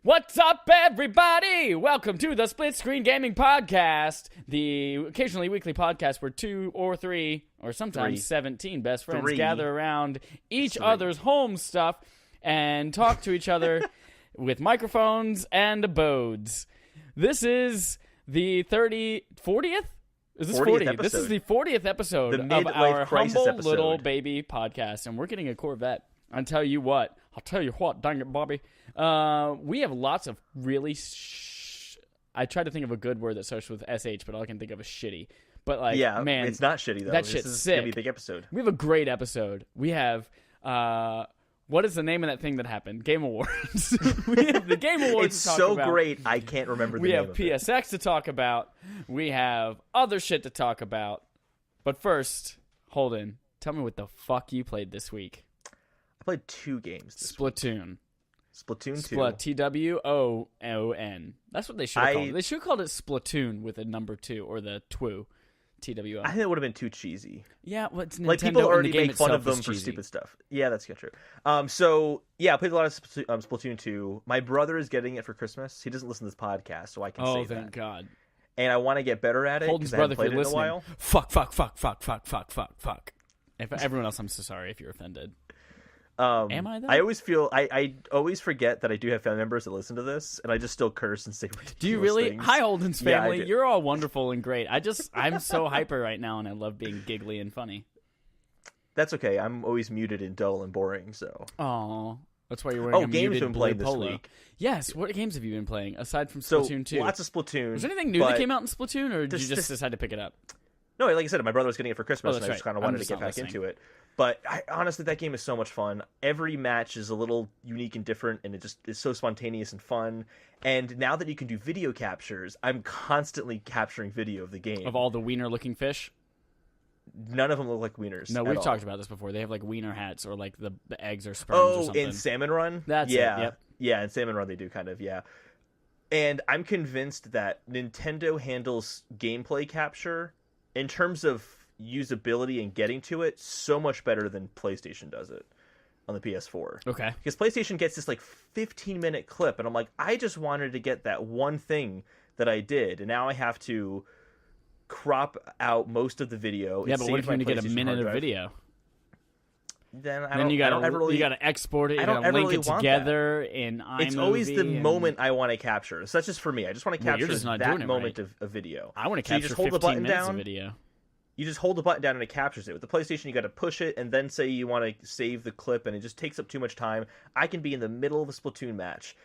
What's up, everybody? Welcome to the Split Screen Gaming Podcast, the occasionally weekly podcast where 2 or 3, or sometimes 17 best friends gather around each other's home stuff and talk to each other with microphones and abodes. This is the 40th? Is this 40? Episode. This is the 40th episode of our humble little baby podcast, and we're getting a Corvette. I'll tell you what, dang it, Bobby. We have lots of really I tried to think of a good word that starts with SH, but all I can think of is shitty. But, like, man. It's not shitty, though. That shit's sick. It's going to be a big episode. We have a great episode. We have, what is the name of that thing that happened? Game Awards. We have the Game Awards it's to talk so about. great, I can't remember the name of it. We have PSX to talk about. We have other shit to talk about. But first, Holden, tell me what the fuck you played this week. I played 2 games this Splatoon. week. Splatoon 2. T-W-O-O-N. That's what they should have called it. They should have called it Splatoon with a number 2, or the TWO. T-W-O. I think it would have been too cheesy. Yeah, well, it's Nintendo, like, people already and the game make fun of them is for cheesy. stupid stuff. Yeah, that's true. So, yeah, I played a lot of Splatoon 2. My brother is getting it for Christmas. He doesn't listen to this podcast, so I can say that. Oh, thank God. And I want to get better at it. Holden's because I haven't brother, if played you're it in a listening. while. Fuck. If everyone else, I'm so sorry if you're offended. Am I, though? I always feel I always forget that I do have family members that listen to this, and I just still curse and say ridiculous Do you really? things. Hi, Holden's Yeah, family. I do. You're all wonderful and great. I'm so hyper right now, and I love being giggly and funny. That's okay. I'm always muted and dull and boring, so. Oh, that's why you're wearing a games muted been blue playing this polo. week. Yes. What games have you been playing aside from So, Splatoon 2? lots of Splatoon. Was there anything new that came out in Splatoon, or did you just decide to pick it up? No, like I said, my brother was getting it for Christmas, and I that's just right. kind of I'm wanted to just get not back listening. into it. But honestly, that game is so much fun. Every match is a little unique and different, and it's so spontaneous and fun. And now that you can do video captures, I'm constantly capturing video of the game. Of all the wiener-looking fish? None of them look like wieners. No, at we've all. talked about this before. They have, like, wiener hats, or, like, the eggs or sperms or something. In Salmon Run? That's it, yep. Yeah, in Salmon Run they do, kind of, yeah. And I'm convinced that Nintendo handles gameplay capture, in terms of usability and getting to it, so much better than PlayStation does it on the PS4. Okay. Because PlayStation gets this, like, 15-minute clip, and I'm like, I just wanted to get that one thing that I did, and now I have to crop out most of the video. Yeah, but what if you want to get a minute of video? Then you gotta export it. You gotta link it together in iMovie. It's always the moment I want to capture. Such as for me, I just want to capture that moment right. of video. I want to So you capture just hold 15 the button minutes down. of video. You just hold the button down and it captures it. With the PlayStation, you got to push it and then say you want to save the clip, and it just takes up too much time. I can be in the middle of a Splatoon match,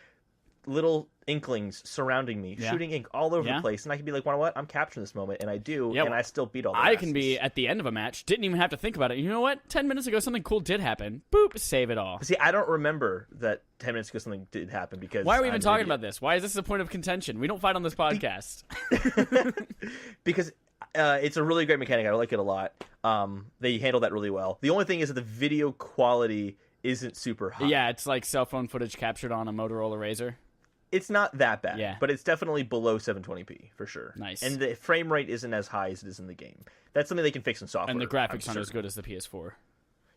little inklings surrounding me, shooting ink all over the place, and I can be like, you know what? I'm capturing this moment, and I do, and I still beat all the I can be at the end of a match, didn't even have to think about it. You know what? 10 minutes ago, something cool did happen. Boop, save it all. See, I don't remember that 10 minutes ago something did happen because why are we even talking about this? Why is this a point of contention? We don't fight on this podcast. Because it's a really great mechanic. I like it a lot. They handle that really well. The only thing is that the video quality isn't super high. Yeah, it's like cell phone footage captured on a Motorola Razr. It's not that bad, yeah. But it's definitely below 720p for sure. Nice. And the frame rate isn't as high as it is in the game. That's something they can fix in software. And the graphics aren't as good as the PS4.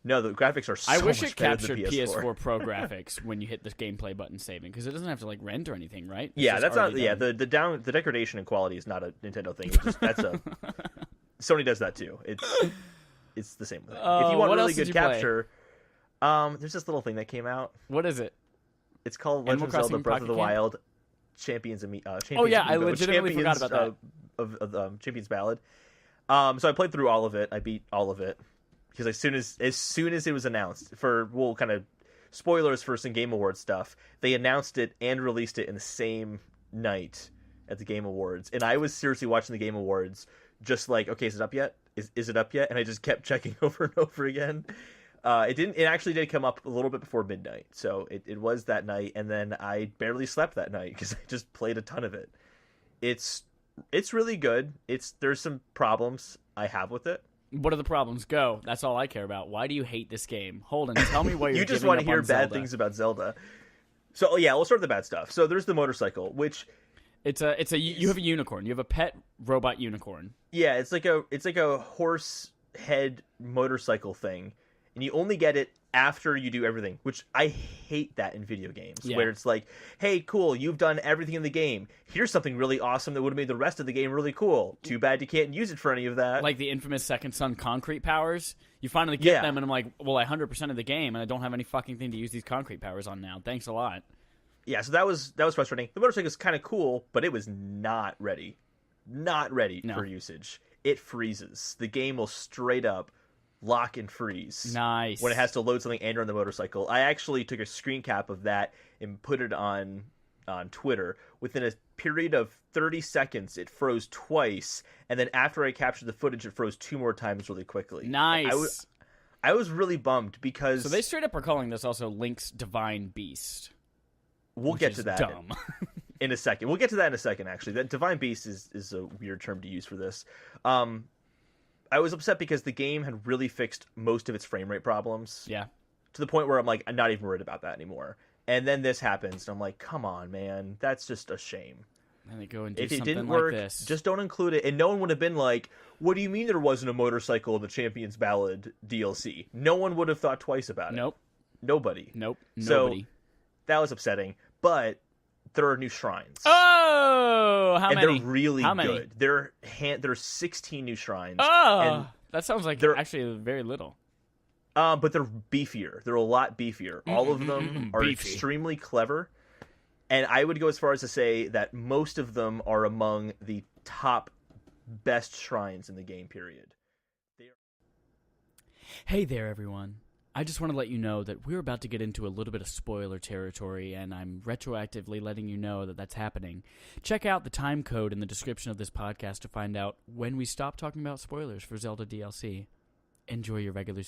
No, the graphics are so I wish much it better than captured the PS4. PS4 Pro graphics when you hit the gameplay button saving, because it doesn't have to like render anything, right? Yeah, that's not. Yeah, the degradation in quality is not a Nintendo thing. It's just, that's a Sony does that too. It's the same thing. If you want really good capture, there's this little thing that came out. What is it? It's called Legend of Zelda: Breath of the Wild. Champions oh yeah, I legitimately forgot about that. Of Champions Ballad. So I played through all of it. I beat all of it because as soon as it was announced, kind of spoilers for some Game Awards stuff, they announced it and released it in the same night at the Game Awards, and I was seriously watching the Game Awards, just like, okay, is it up yet? Is it up yet? And I just kept checking over and over again. It actually did come up a little bit before midnight, so it was that night, and then I barely slept that night because I just played a ton of it. It's really good. There's some problems I have with it. What are the problems? Go. That's all I care about. Why do you hate this game? Holden, tell me why you're You just giving want up to hear on bad Zelda. things about Zelda. So yeah, we'll start with the bad stuff. So there's the motorcycle, which you have a unicorn. You have a pet robot unicorn. Yeah, it's like a horse head motorcycle thing. and you only get it after you do everything, which I hate that in video games, where it's like, hey, cool, you've done everything in the game. Here's something really awesome that would have made the rest of the game really cool. Too bad you can't use it for any of that. Like the infamous Second Son concrete powers. You finally get them, and I'm like, well, I 100% of the game, and I don't have any fucking thing to use these concrete powers on now. Thanks a lot. Yeah, so that was frustrating. The motorcycle is kind of cool, but it was not ready. Not ready for usage. It freezes. The game will straight up lock and freeze. Nice. When it has to load something and run the motorcycle. I actually took a screen cap of that and put it on Twitter. Within a period of 30 seconds, it froze twice, and then after I captured the footage, it froze 2 more times really quickly. Nice. I was really bummed because... So they straight up are calling this also Link's Divine Beast. We'll get to that dumb. in a second. We'll get to that in a second, actually. That Divine Beast is a weird term to use for this. I was upset because the game had really fixed most of its frame rate problems. Yeah. To the point where I'm like, I'm not even worried about that anymore. And then this happens, and I'm like, come on, man. That's just a shame. And they go and do if it something didn't work, like this. just don't include it. And no one would have been like, what do you mean there wasn't a motorcycle in the Champion's Ballad DLC? No one would have thought twice about it. Nope. Nobody. Nope. So, that was upsetting. But there are new shrines. Oh! How many? And they're really How many? good. There are 16 new shrines. Oh! And that sounds like actually very little. But they're beefier. They're a lot beefier. All of them are extremely clever. And I would go as far as to say that most of them are among the top best shrines in the game, period. Hey there, everyone. I just want to let you know that we're about to get into a little bit of spoiler territory, and I'm retroactively letting you know that that's happening. Check out the time code in the description of this podcast to find out when we stop talking about spoilers for Zelda DLC. Enjoy your regularly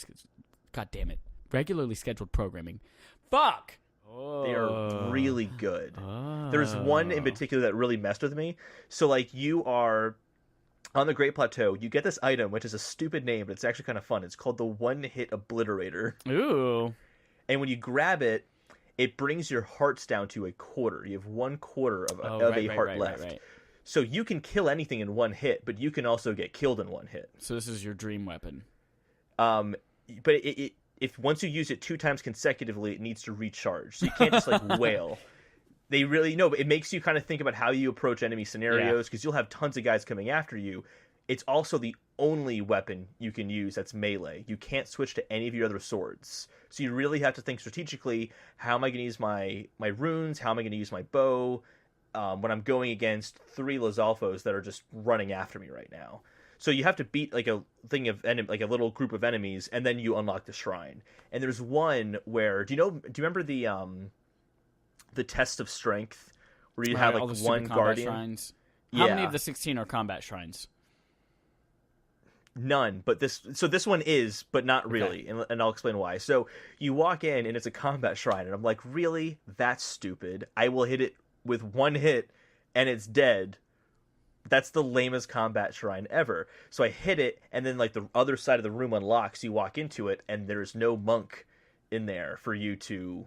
scheduled programming. Fuck! Oh. They are really good. There's one in particular that really messed with me. So, like, you are on the Great Plateau. You get this item, which is a stupid name, but it's actually kind of fun. It's called the One-Hit Obliterator. Ooh. And when you grab it, it brings your hearts down to a quarter. You have 1/4 of a heart left. Right. So you can kill anything in one hit, but you can also get killed in one hit. So this is your dream weapon. But if once you use it 2 times consecutively, it needs to recharge. So you can't just like wail. They really but it makes you kind of think about how you approach enemy scenarios because you'll have tons of guys coming after you. It's also the only weapon you can use that's melee. You can't switch to any of your other swords. So you really have to think strategically, how am I going to use my runes? How am I going to use my bow when I'm going against 3 Lizalfos that are just running after me right now? So you have to beat like a little group of enemies, and then you unlock the shrine. And there's one where do you remember the test of strength where you have like one guardian? Shrines. How many of the 16 are combat shrines? None, but this one is, but not really, okay. And I'll explain why. So you walk in and it's a combat shrine, and I'm like, really? That's stupid. I will hit it with 1 hit, and it's dead. That's the lamest combat shrine ever. So I hit it, and then like the other side of the room unlocks. You walk into it, and there's no monk in there for you to.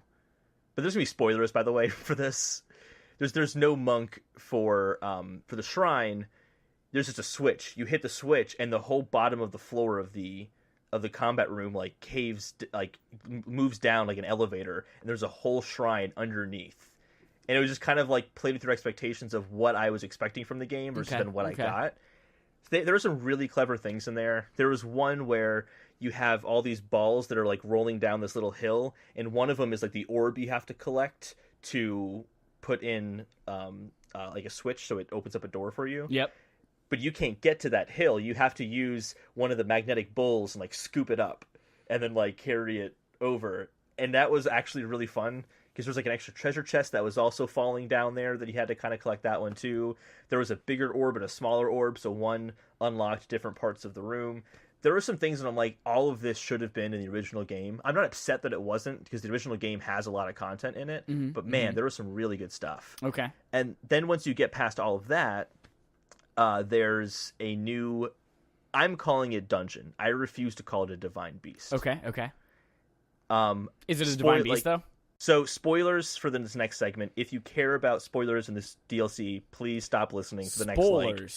But there's gonna be spoilers, by the way, for this. There's no monk for the shrine. There's just a switch. You hit the switch, and the whole bottom of the floor of the combat room like caves, like moves down like an elevator, and there's a whole shrine underneath. And it was just kind of like played through expectations of what I was expecting from the game versus than what I got. There were some really clever things in there. There was one where you have all these balls that are like rolling down this little hill, and one of them is like the orb you have to collect to put in like a switch so it opens up a door for you. Yep. But you can't get to that hill. You have to use one of the magnetic bulls and like scoop it up and then like carry it over. And that was actually really fun because there was like an extra treasure chest that was also falling down there that you had to kind of collect that one too. There was a bigger orb and a smaller orb, so one unlocked different parts of the room. There were some things that I'm like, all of this should have been in the original game. I'm not upset that it wasn't because the original game has a lot of content in it. Mm-hmm. But man, there was some really good stuff. Okay. And then once you get past all of that, there's a new, I'm calling it dungeon. I refuse to call it a divine beast. Okay. Is it a divine beast though? So spoilers for this next segment. If you care about spoilers in this DLC, please stop listening for the next like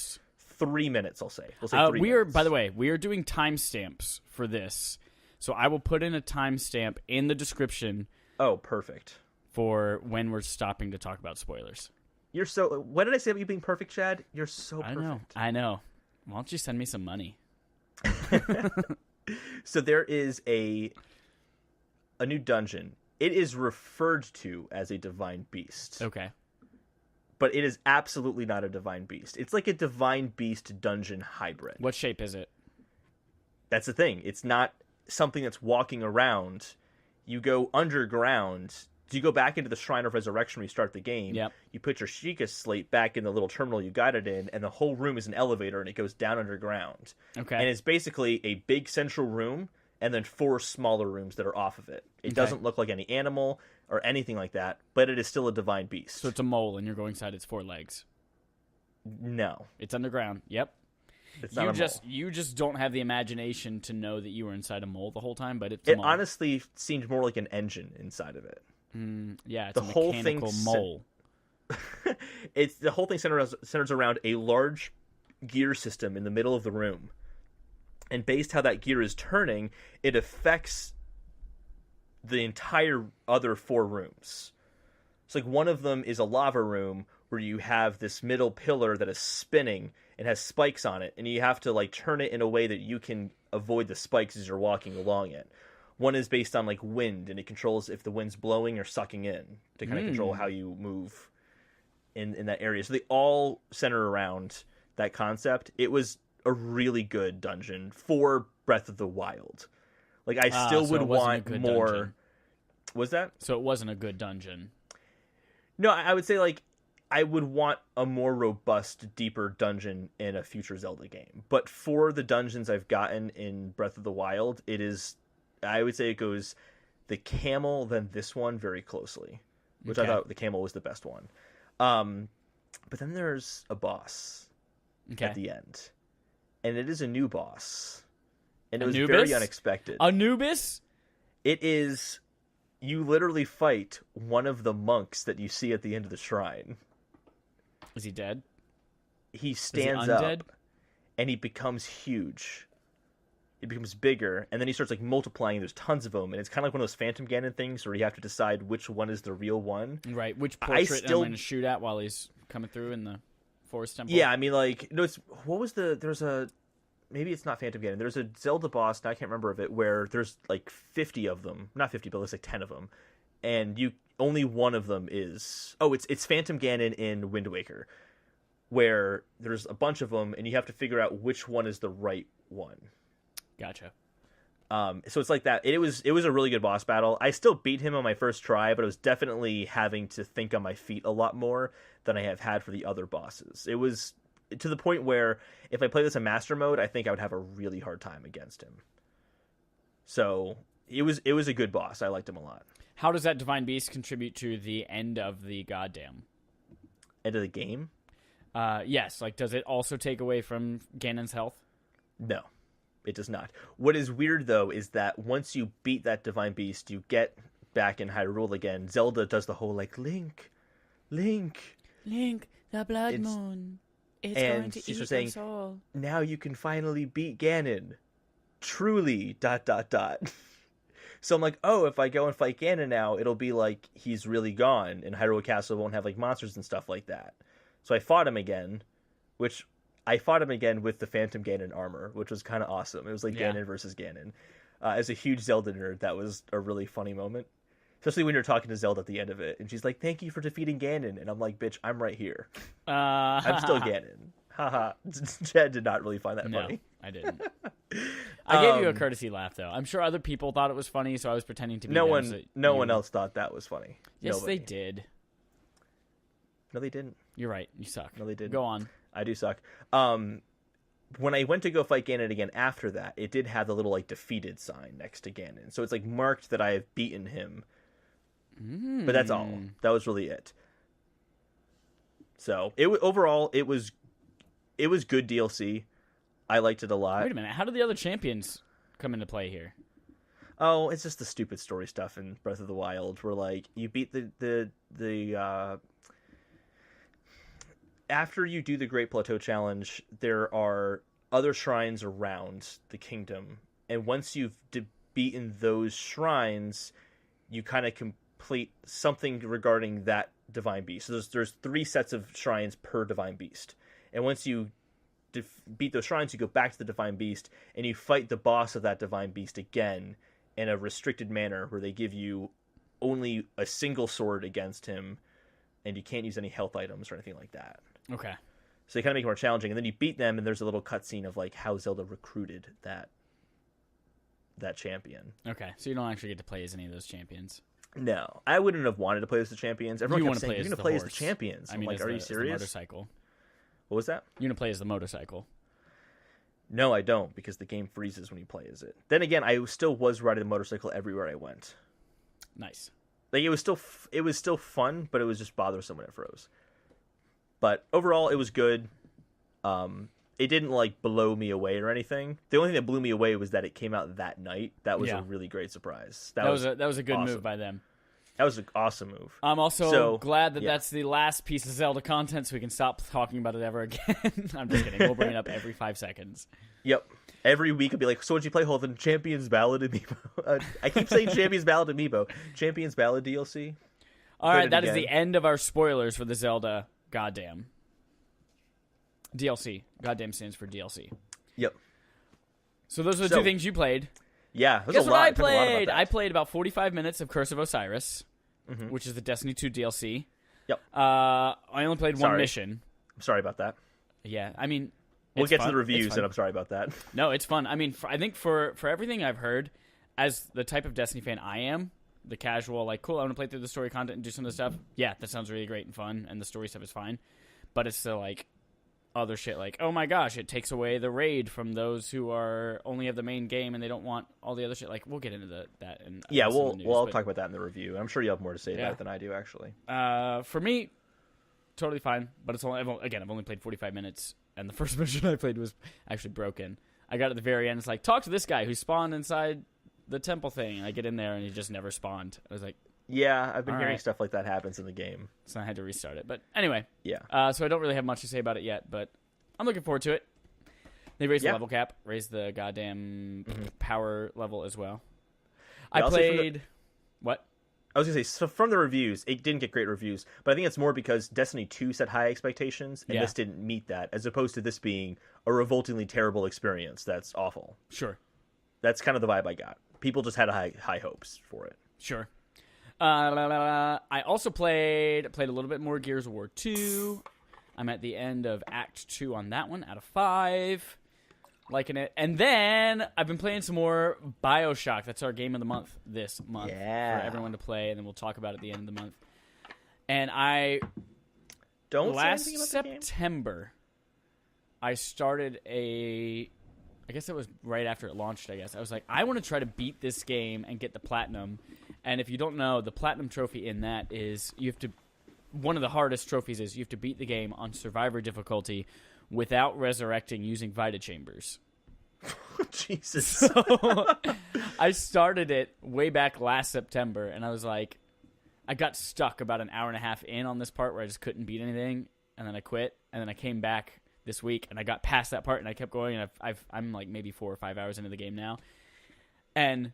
3 minutes. I'll say. We'll say 3 minutes. By the way, we are doing timestamps for this. So I will put in a timestamp in the description. Oh, perfect. For when we're stopping to talk about spoilers. You're so... What did I say about you being perfect, Chad? You're so perfect. I know. Why don't you send me some money? So there is a new dungeon. It is referred to as a divine beast. Okay. But it is absolutely not a divine beast. It's like a divine beast dungeon hybrid. What shape is it? That's the thing. It's not something that's walking around. You go underground. You go back into the Shrine of Resurrection when you start the game. Yep. You put your Sheikah slate back in the little terminal you got it in, and the whole room is an elevator, and it goes down underground. Okay. And it's basically a big central room, and then 4 smaller rooms that are off of it. It doesn't look like any animal or anything like that, but it is still a divine beast. So it's a mole, and you're going inside its 4 legs. No. It's underground. Yep. It's not a mole. You just don't have the imagination to know that you were inside a mole the whole time, but it's a mole. It honestly seemed more like an engine inside of it. Yeah, it's the a whole mechanical mole. The whole thing centers around a large gear system in the middle of the room. And based how that gear is turning, it affects the entire other 4 rooms. It's like one of them is a lava room where you have this middle pillar that is spinning and has spikes on it, and you have to like turn it in a way that you can avoid the spikes as you're walking along it. One is based on like wind, and it controls if the wind's blowing or sucking in to kind of control how you move in that area. So they all center around that concept. It was a really good dungeon for Breath of the Wild. Like I still would want more. Dungeon. Was that? So it wasn't a good dungeon. No, I would say like I would want a more robust, deeper dungeon in a future Zelda game. But for the dungeons I've gotten in Breath of the Wild, it is. I would say it goes the camel, then this one very closely, which I thought the camel was the best one. But then there's a boss at the end, and it is a new boss, and it was very unexpected. Anubis? It is. You literally fight one of the monks that you see at the end of the shrine. Is he dead? He stands up, and he becomes huge. It becomes bigger, and then he starts like multiplying. There's tons of them, and it's kind of like one of those Phantom Ganon things where you have to decide which one is the real one. Right, which portrait I'm going to shoot at while he's coming through in the forest temple. Yeah, I mean, like, no, maybe it's not Phantom Ganon. There's a Zelda boss, and I can't remember of it, where there's like 50 of them. Not 50, but there's like 10 of them, and only one of them is. Oh, it's Phantom Ganon in Wind Waker, where there's a bunch of them, and you have to figure out which one is the right one. Gotcha. So it's like that. It was a really good boss battle. I still beat him on my first try, but I was definitely having to think on my feet a lot more than I have had for the other bosses. It was to the point where if I play this in master mode, I think I would have a really hard time against him. So it was a good boss. I liked him a lot. How does that Divine Beast contribute to the end of the goddamn end of the game? Yes. Like, does it also take away from Ganon's health? No. It does not. What is weird, though, is that once you beat that Divine Beast, you get back in Hyrule again. Zelda does the whole, like, Link, the Blood Moon. It's going to eat us all. Now you can finally beat Ganon. Truly, ... So I'm like, oh, if I go and fight Ganon now, it'll be like he's really gone, and Hyrule Castle won't have, like, monsters and stuff like that. So I fought him again, with the Phantom Ganon armor, which was kind of awesome. It was like Ganon versus Ganon. As a huge Zelda nerd, that was a really funny moment. Especially when you're talking to Zelda at the end of it. And she's like, thank you for defeating Ganon. And I'm like, bitch, I'm right here. I'm still Ganon. Haha. Chad did not really find that funny. I didn't. I gave you a courtesy laugh, though. I'm sure other people thought it was funny, so I was pretending to be No one else thought that was funny. Yes, Nobody. They did. No, they didn't. You're right. You suck. No, they didn't. Go on. I do suck. When I went to go fight Ganon again after that, it did have the little like defeated sign next to Ganon, so it's like marked that I have beaten him. But that's all. That was really it. So overall it was good DLC. I liked it a lot. Wait a minute. How did the other champions come into play here? Oh, it's just the stupid story stuff in Breath of the Wild, where like you beat the after you do the Great Plateau Challenge, there are other shrines around the kingdom, and once you've beaten those shrines, you kind of complete something regarding that divine beast. So there's 3 sets of shrines per divine beast, and once you beat those shrines, you go back to the divine beast and you fight the boss of that divine beast again in a restricted manner, where they give you only a single sword against him, and you can't use any health items or anything like that. Okay. So they kind of make it more challenging, and then you beat them, and there's a little cutscene of like how Zelda recruited that champion. Okay, so you don't actually get to play as any of those champions. No, I wouldn't have wanted to play as the champions. Everyone kept saying, "You're going to play as the champions." I mean, like, are you serious? The motorcycle. What was that? You're going to play as the motorcycle. No, I don't, because the game freezes when you play as it. Then again, I still was riding the motorcycle everywhere I went. Nice. Like, it was still fun, but it was just bothersome when it froze. But overall, it was good. It didn't like blow me away or anything. The only thing that blew me away was that it came out that night. That was a really great surprise. That was a good awesome move by them. That was an awesome move. I'm also glad that that's the last piece of Zelda content, so we can stop talking about it ever again. I'm just kidding. We'll bring it up every 5 seconds. Yep. Every week I'll be like, so what'd you play, Holden? Champions Ballad Amiibo. I keep saying Champions Ballad Amiibo. Champions Ballad DLC. All right, that is the end of our spoilers for the Zelda goddamn DLC. Goddamn stands for DLC. Yep. So those are the 2 things you played. Yeah. Guess what I played? I played about 45 minutes of Curse of Osiris, which is the Destiny 2 DLC. Yep. I only played one mission. I'm sorry about that. Yeah, I mean, we'll get to the reviews, and I'm sorry about that. No, it's fun. I mean, I think for everything I've heard, as the type of Destiny fan I am, the casual, like, cool, I want to play through the story content and do some of the stuff. Yeah, that sounds really great and fun, and the story stuff is fine. But it's still, like, other shit like, oh my gosh, it takes away the raid from those who are only have the main game and they don't want all the other shit. Like, we'll get into that. And we'll talk about that in the review. I'm sure you have more to say about it than I do, actually. For me, totally fine. But it's only I've only played 45 minutes, and the first mission I played was actually broken. I got at the very end. It's like, talk to this guy who spawned inside the temple thing, and I get in there and he just never spawned. I was like, yeah, I've been hearing stuff like that happens in the game. So I had to restart it. But anyway. Yeah. So I don't really have much to say about it yet, but I'm looking forward to it. They raised the level cap, raised the goddamn power level as well. I played... What? I was going to say, so from the reviews, it didn't get great reviews, but I think it's more because Destiny 2 set high expectations, and this didn't meet that, as opposed to this being a revoltingly terrible experience that's awful. Sure. That's kind of the vibe I got. People just had high hopes for it. Sure. I also played a little bit more Gears of War 2. I'm at the end of Act 2 on that one out of 5. Liking it. And then I've been playing some more BioShock. That's our game of the month this month for everyone to play, and then we'll talk about it at the end of the month. And last September, I started I guess it was right after it launched, I guess. I was like, I want to try to beat this game and get the platinum. And if you don't know, the platinum trophy in that is one of the hardest trophies is you have to beat the game on survivor difficulty without resurrecting using Vita Chambers. Jesus. So I started it way back last September, and I was like, I got stuck about an hour and a half in on this part where I just couldn't beat anything, and then I quit, and then I came back this week, and I got past that part, and I kept going, and I'm like maybe 4 or 5 hours into the game now, and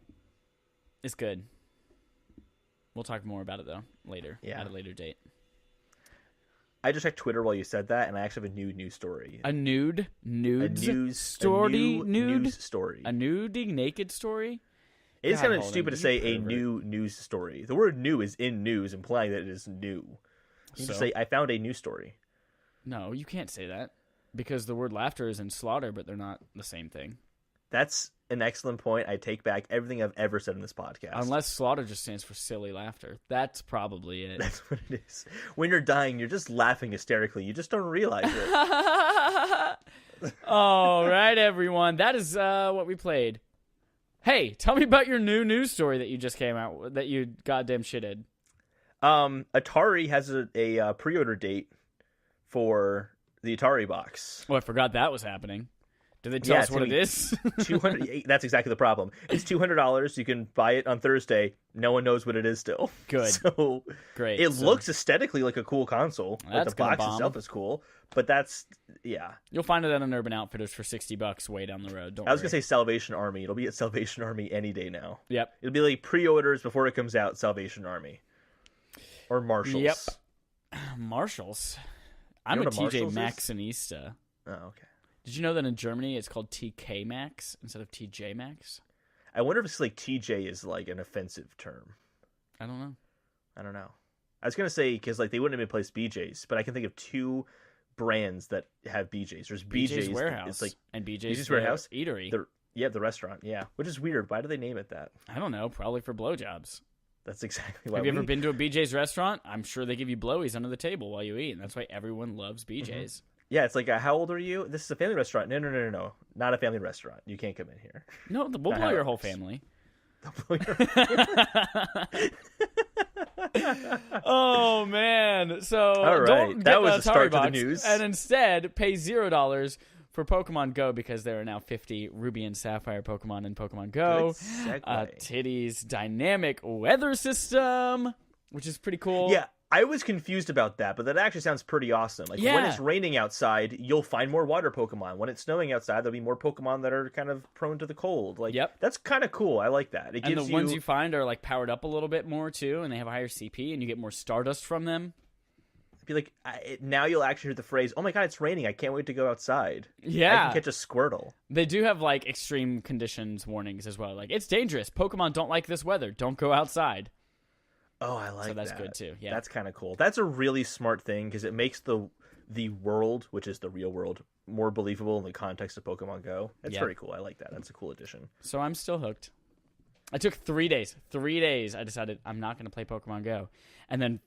it's good. We'll talk more about it, though, later, at a later date. I just checked Twitter while you said that, and I actually have a new news story. A nude? Nudes? Story? News story. A nudie naked story? It is kind of stupid to say a new news story. The word new is in news, implying that it is new. You just say, I found a news story. No, you can't say that. Because the word laughter is in slaughter, but they're not the same thing. That's an excellent point. I take back everything I've ever said in this podcast. Unless slaughter just stands for silly laughter. That's probably it. That's what it is. When you're dying, you're just laughing hysterically. You just don't realize it. All right, everyone. That is what we played. Hey, tell me about your new news story that you just came out with, that you goddamn shitted. Atari has a pre-order date for the Atari box. Oh, I forgot that was happening. Do they tell us what it is? $200. That's exactly the problem. It's $200. You can buy it on Thursday. No one knows what it is still. Good. So great. It looks aesthetically like a cool console. Like the box itself is cool, but You'll find it at an Urban Outfitters for $60 way down the road. I was gonna say Salvation Army. It'll be at Salvation Army any day now. Yep. It'll be like pre-orders before it comes out. Salvation Army or Marshalls. Yep. Marshalls. I'm a TJ Maxxinista. Oh, okay. Did you know that in Germany it's called TK Maxx instead of TJ Maxx? I wonder if it's like TJ is like an offensive term. I don't know. I was gonna say because like they wouldn't have replaced BJ's, but I can think of two brands that have BJ's. There's BJ's Warehouse. It's like and BJ's Warehouse Eatery. The restaurant. Yeah, which is weird. Why do they name it that? I don't know. Probably for blowjobs. That's exactly why. Have you ever been to a BJ's restaurant? I'm sure they give you blowies under the table while you eat, and that's why everyone loves BJ's. Mm-hmm. Yeah, it's like, how old are you? This is a family restaurant. No. Not a family restaurant. You can't come in here. No, we'll blow your whole family. Oh, man. So, all right. don't that get was the the start box, to the news. And instead, pay $0 for Pokemon Go because there are now 50 Ruby and Sapphire Pokemon in Pokemon Go. Titty's dynamic weather system, which is pretty cool. Yeah. I was confused about that, but that actually sounds pretty awesome. Like when it's raining outside, you'll find more water Pokemon. When it's snowing outside, there'll be more Pokemon that are kind of prone to the cold. Like, that's kind of cool. I like that. And the ones you find are like powered up a little bit more too, and they have a higher CP, and you get more Stardust from them. Be like, now you'll actually hear the phrase, "Oh my god, it's raining! I can't wait to go outside." Yeah, I can catch a Squirtle. They do have like extreme conditions warnings as well. Like it's dangerous. Pokemon don't like this weather. Don't go outside. Oh, I like that. So that's good too. Yeah, that's kind of cool. That's a really smart thing because it makes the world, which is the real world, more believable in the context of Pokemon Go. That's very cool. I like that. That's a cool addition. So I'm still hooked. I took 3 days. 3 days. I decided I'm not going to play Pokemon Go, and then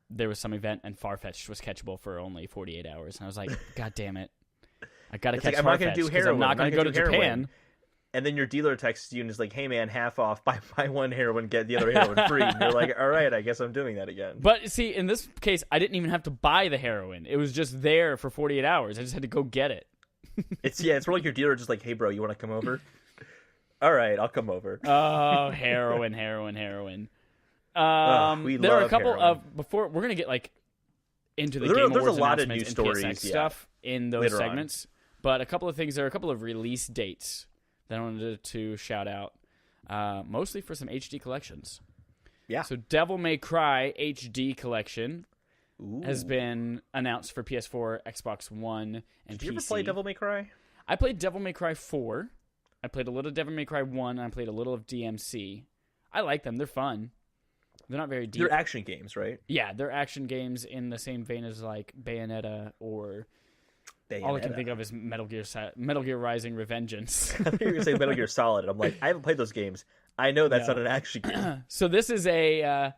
there was some event, and Farfetch'd was catchable for only 48 hours, and I was like, God damn it! I got to catch Farfetch'd. I'm not going to do heroin. I'm not going to go to Japan. And then your dealer texts you and is like, "Hey man, half off. Buy one heroin, get the other heroin free." And you're like, "All right, I guess I'm doing that again." But see, in this case, I didn't even have to buy the heroin. It was just there for 48 hours. I just had to go get it. It's more like your dealer just like, "Hey bro, you want to come over?" All right, I'll come over. Oh, heroin. There are a couple of before we're gonna get like into the Game Awards a lot of announcements news and stories, PSX stuff in those segments. But a couple of things. There are a couple of release dates that I wanted to shout out, mostly for some HD collections. Yeah. So Devil May Cry HD collection has been announced for PS4, Xbox One, and PC. Did you ever play Devil May Cry? I played Devil May Cry 4. I played a little Devil May Cry 1, and I played a little of DMC. I like them. They're fun. They're not very deep. They're action games, right? Yeah, they're action games in the same vein as like Bayonetta or... All I can think of is Metal Gear Rising Revengeance. I think you were going to say Metal Gear Solid. I'm like, I haven't played those games. I know that's not an action game. So this is a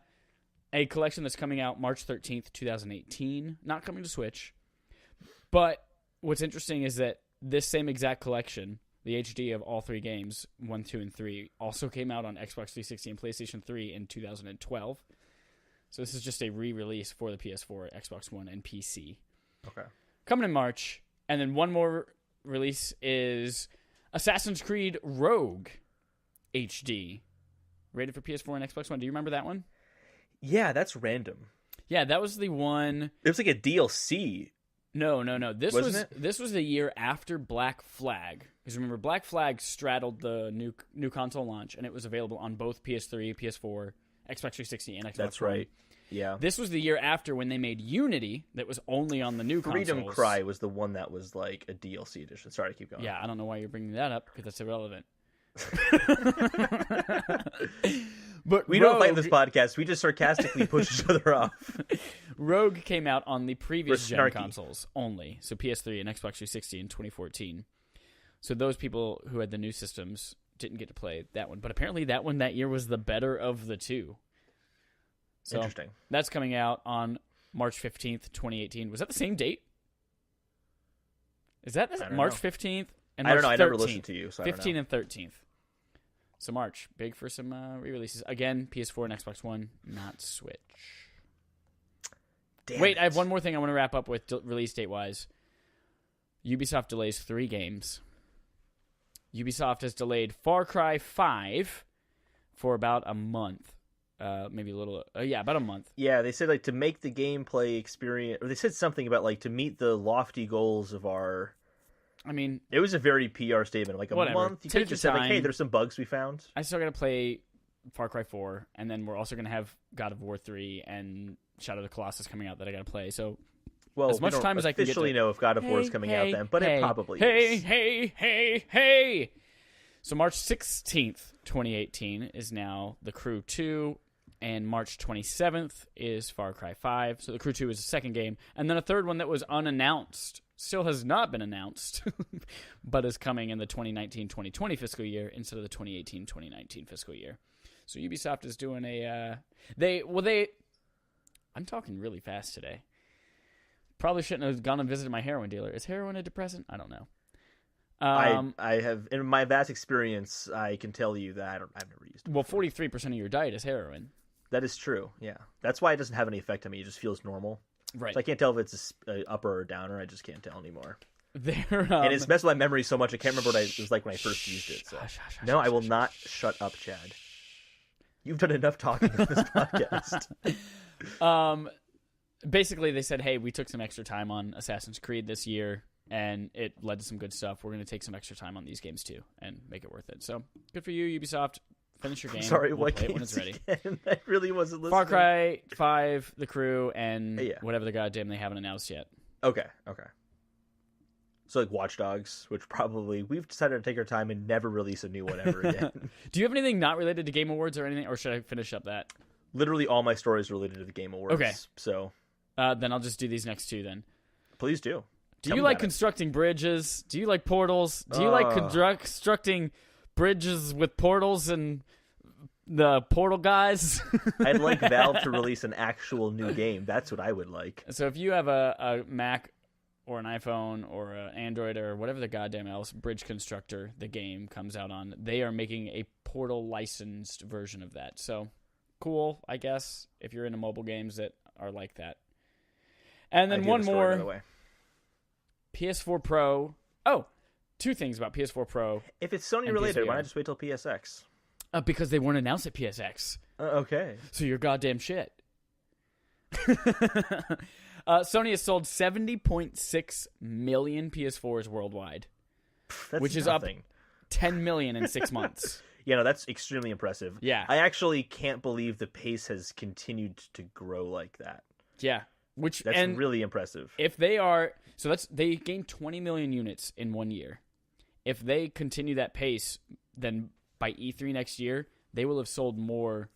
collection that's coming out March 13th, 2018. Not coming to Switch. But what's interesting is that this same exact collection, the HD of all three games, 1, 2, and 3, also came out on Xbox 360 and PlayStation 3 in 2012. So this is just a re-release for the PS4, Xbox One, and PC. Okay. Coming in March, and then one more release is Assassin's Creed Rogue HD, rated for PS4 and Xbox One. Do you remember that one? Yeah, that's random. Yeah, that was the one. It was like a DLC. No. This was the year after Black Flag. Because remember, Black Flag straddled the new console launch, and it was available on both PS3, PS4, Xbox 360, and Xbox One. That's right. Yeah. This was the year after when they made Unity that was only on the new consoles. Freedom Cry was the one that was like a DLC edition. Sorry, keep going. Yeah, I don't know why you're bringing that up because that's irrelevant. But we don't fight this podcast. We just sarcastically push each other off. Rogue came out on the previous gen consoles only, so PS3 and Xbox 360 in 2014. So those people who had the new systems didn't get to play that one. But apparently that one that year was the better of the two. So interesting. That's coming out on March 15th, 2018. Was that the same date? Is that March 15th and March 13th? I don't know. I never listened to you, so 15th and 13th. So March. Big for some re-releases. Again, PS4 and Xbox One, not Switch. Wait, I have one more thing I want to wrap up with release date-wise. Ubisoft delays 3 games. Ubisoft has delayed Far Cry 5 for about a month. Maybe a little, about a month. Yeah, they said like to make the gameplay experience, or they said something about like to meet the lofty goals of our. I mean, it was a very PR statement. Like a month, you could have just said like, "Hey, there's some bugs we found." I still gotta play Far Cry 4, and then we're also gonna have God of War 3 and Shadow of the Colossus coming out that I gotta play. So, as much time as I can get. Officially know if God of War is coming out then, but it probably is. Hey! So March 16th, 2018 is now The Crew 2. And March 27th is Far Cry 5. So The Crew 2 is the second game. And then a third one that was unannounced, still has not been announced, but is coming in the 2019-2020 fiscal year instead of the 2018-2019 fiscal year. So Ubisoft is doing I'm talking really fast today. Probably shouldn't have gone and visited my heroin dealer. Is heroin a depressant? I don't know. I have, in my vast experience, I can tell you that I've never used it. Well, 43% of your diet is heroin. That is true, yeah. That's why it doesn't have any effect on me. It just feels normal. Right. So I can't tell if it's an upper or downer. I just can't tell anymore. And it's messed with my memory so much, I can't remember what it was like when I first used it. So. I will not shut up, Chad. You've done enough talking in this podcast. Basically, they said, hey, we took some extra time on Assassin's Creed this year, and it led to some good stuff. We're going to take some extra time on these games, too, and make it worth it. So, good for you, Ubisoft. Finish your game. Sorry, we'll what play games it when it's ready. Again? I really wasn't listening. Far Cry 5, The Crew, and whatever the goddamn they haven't announced yet. Okay. So like Watch Dogs, which probably we've decided to take our time and never release a new one ever again. Do you have anything not related to Game Awards or anything, or should I finish up that? Literally all my stories are related to the Game Awards. Okay. So then I'll just do these next two then. Please do. Do you like constructing bridges? Do you like portals? Do you like constructing bridges with portals and the portal guys? I'd like Valve to release an actual new game. That's what I would like. So if you have a Mac or an iPhone or an Android or whatever the goddamn else Bridge Constructor the game comes out on, they are making a portal licensed version of that. So cool, I guess, if you're into mobile games that are like that. And then one more. PS4 Pro. Oh, two things about PS4 Pro. If it's Sony related, why not just wait till PSX? Because they weren't announced at PSX. Okay. So you're goddamn shit. Sony has sold 70.6 million PS4s worldwide, which is up 10 million in 6 months. Yeah, no, that's extremely impressive. Yeah. I actually can't believe the pace has continued to grow like that. Yeah. That's really impressive. If they they gained 20 million units in 1 year. If they continue that pace, then by E3 next year, they will have sold more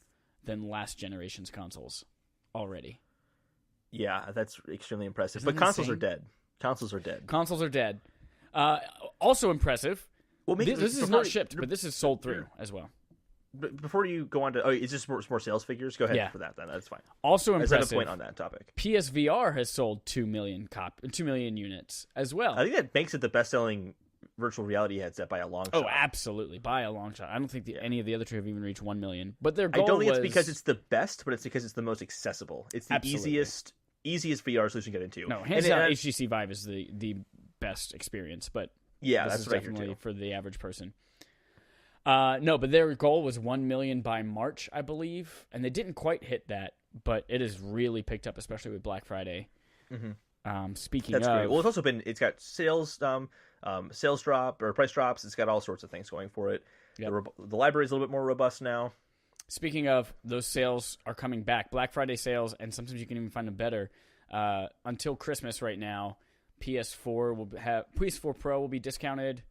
than last generation's consoles already. Yeah, that's extremely impressive. But consoles are dead. Consoles are dead. Also impressive. Well, this is not shipped, but this is sold through as well. Before you go on to, is this more sales figures? Go ahead for that then. That's fine. Also impressive. I have a point on that topic. PSVR has sold 2 million units as well. I think that makes it the best-selling virtual reality headset by a long shot. Oh, absolutely, by a long shot. I don't think any of the other two have even reached 1 million. But their goal I don't think it's because it's the best, but it's because it's the most accessible. It's the easiest VR solution to get into. No, hands down, HTC Vive is the best experience, but this is definitely for the average person. No, but their goal was 1 million by March, I believe, and they didn't quite hit that, but it has really picked up, especially with Black Friday. Mm-hmm. That's great. Well, it's got sales drop or price drops. It's got all sorts of things going for it. Yep. The library is a little bit more robust now. Speaking of, those sales are coming back. Black Friday sales, and sometimes you can even find them better. Until Christmas right now, PS4 Pro will be discounted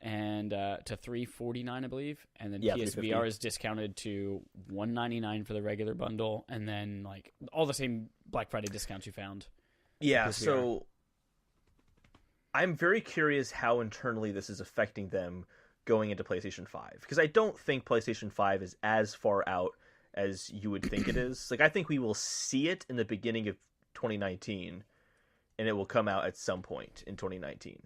and to $349, I believe, and then PSVR is discounted to $199 for the regular bundle, and then like all the same Black Friday discounts you found. Yeah, so I'm very curious how internally this is affecting them going into PlayStation 5, because I don't think PlayStation 5 is as far out as you would think it is. Like, I think we will see it in the beginning of 2019, and it will come out at some point in 2019.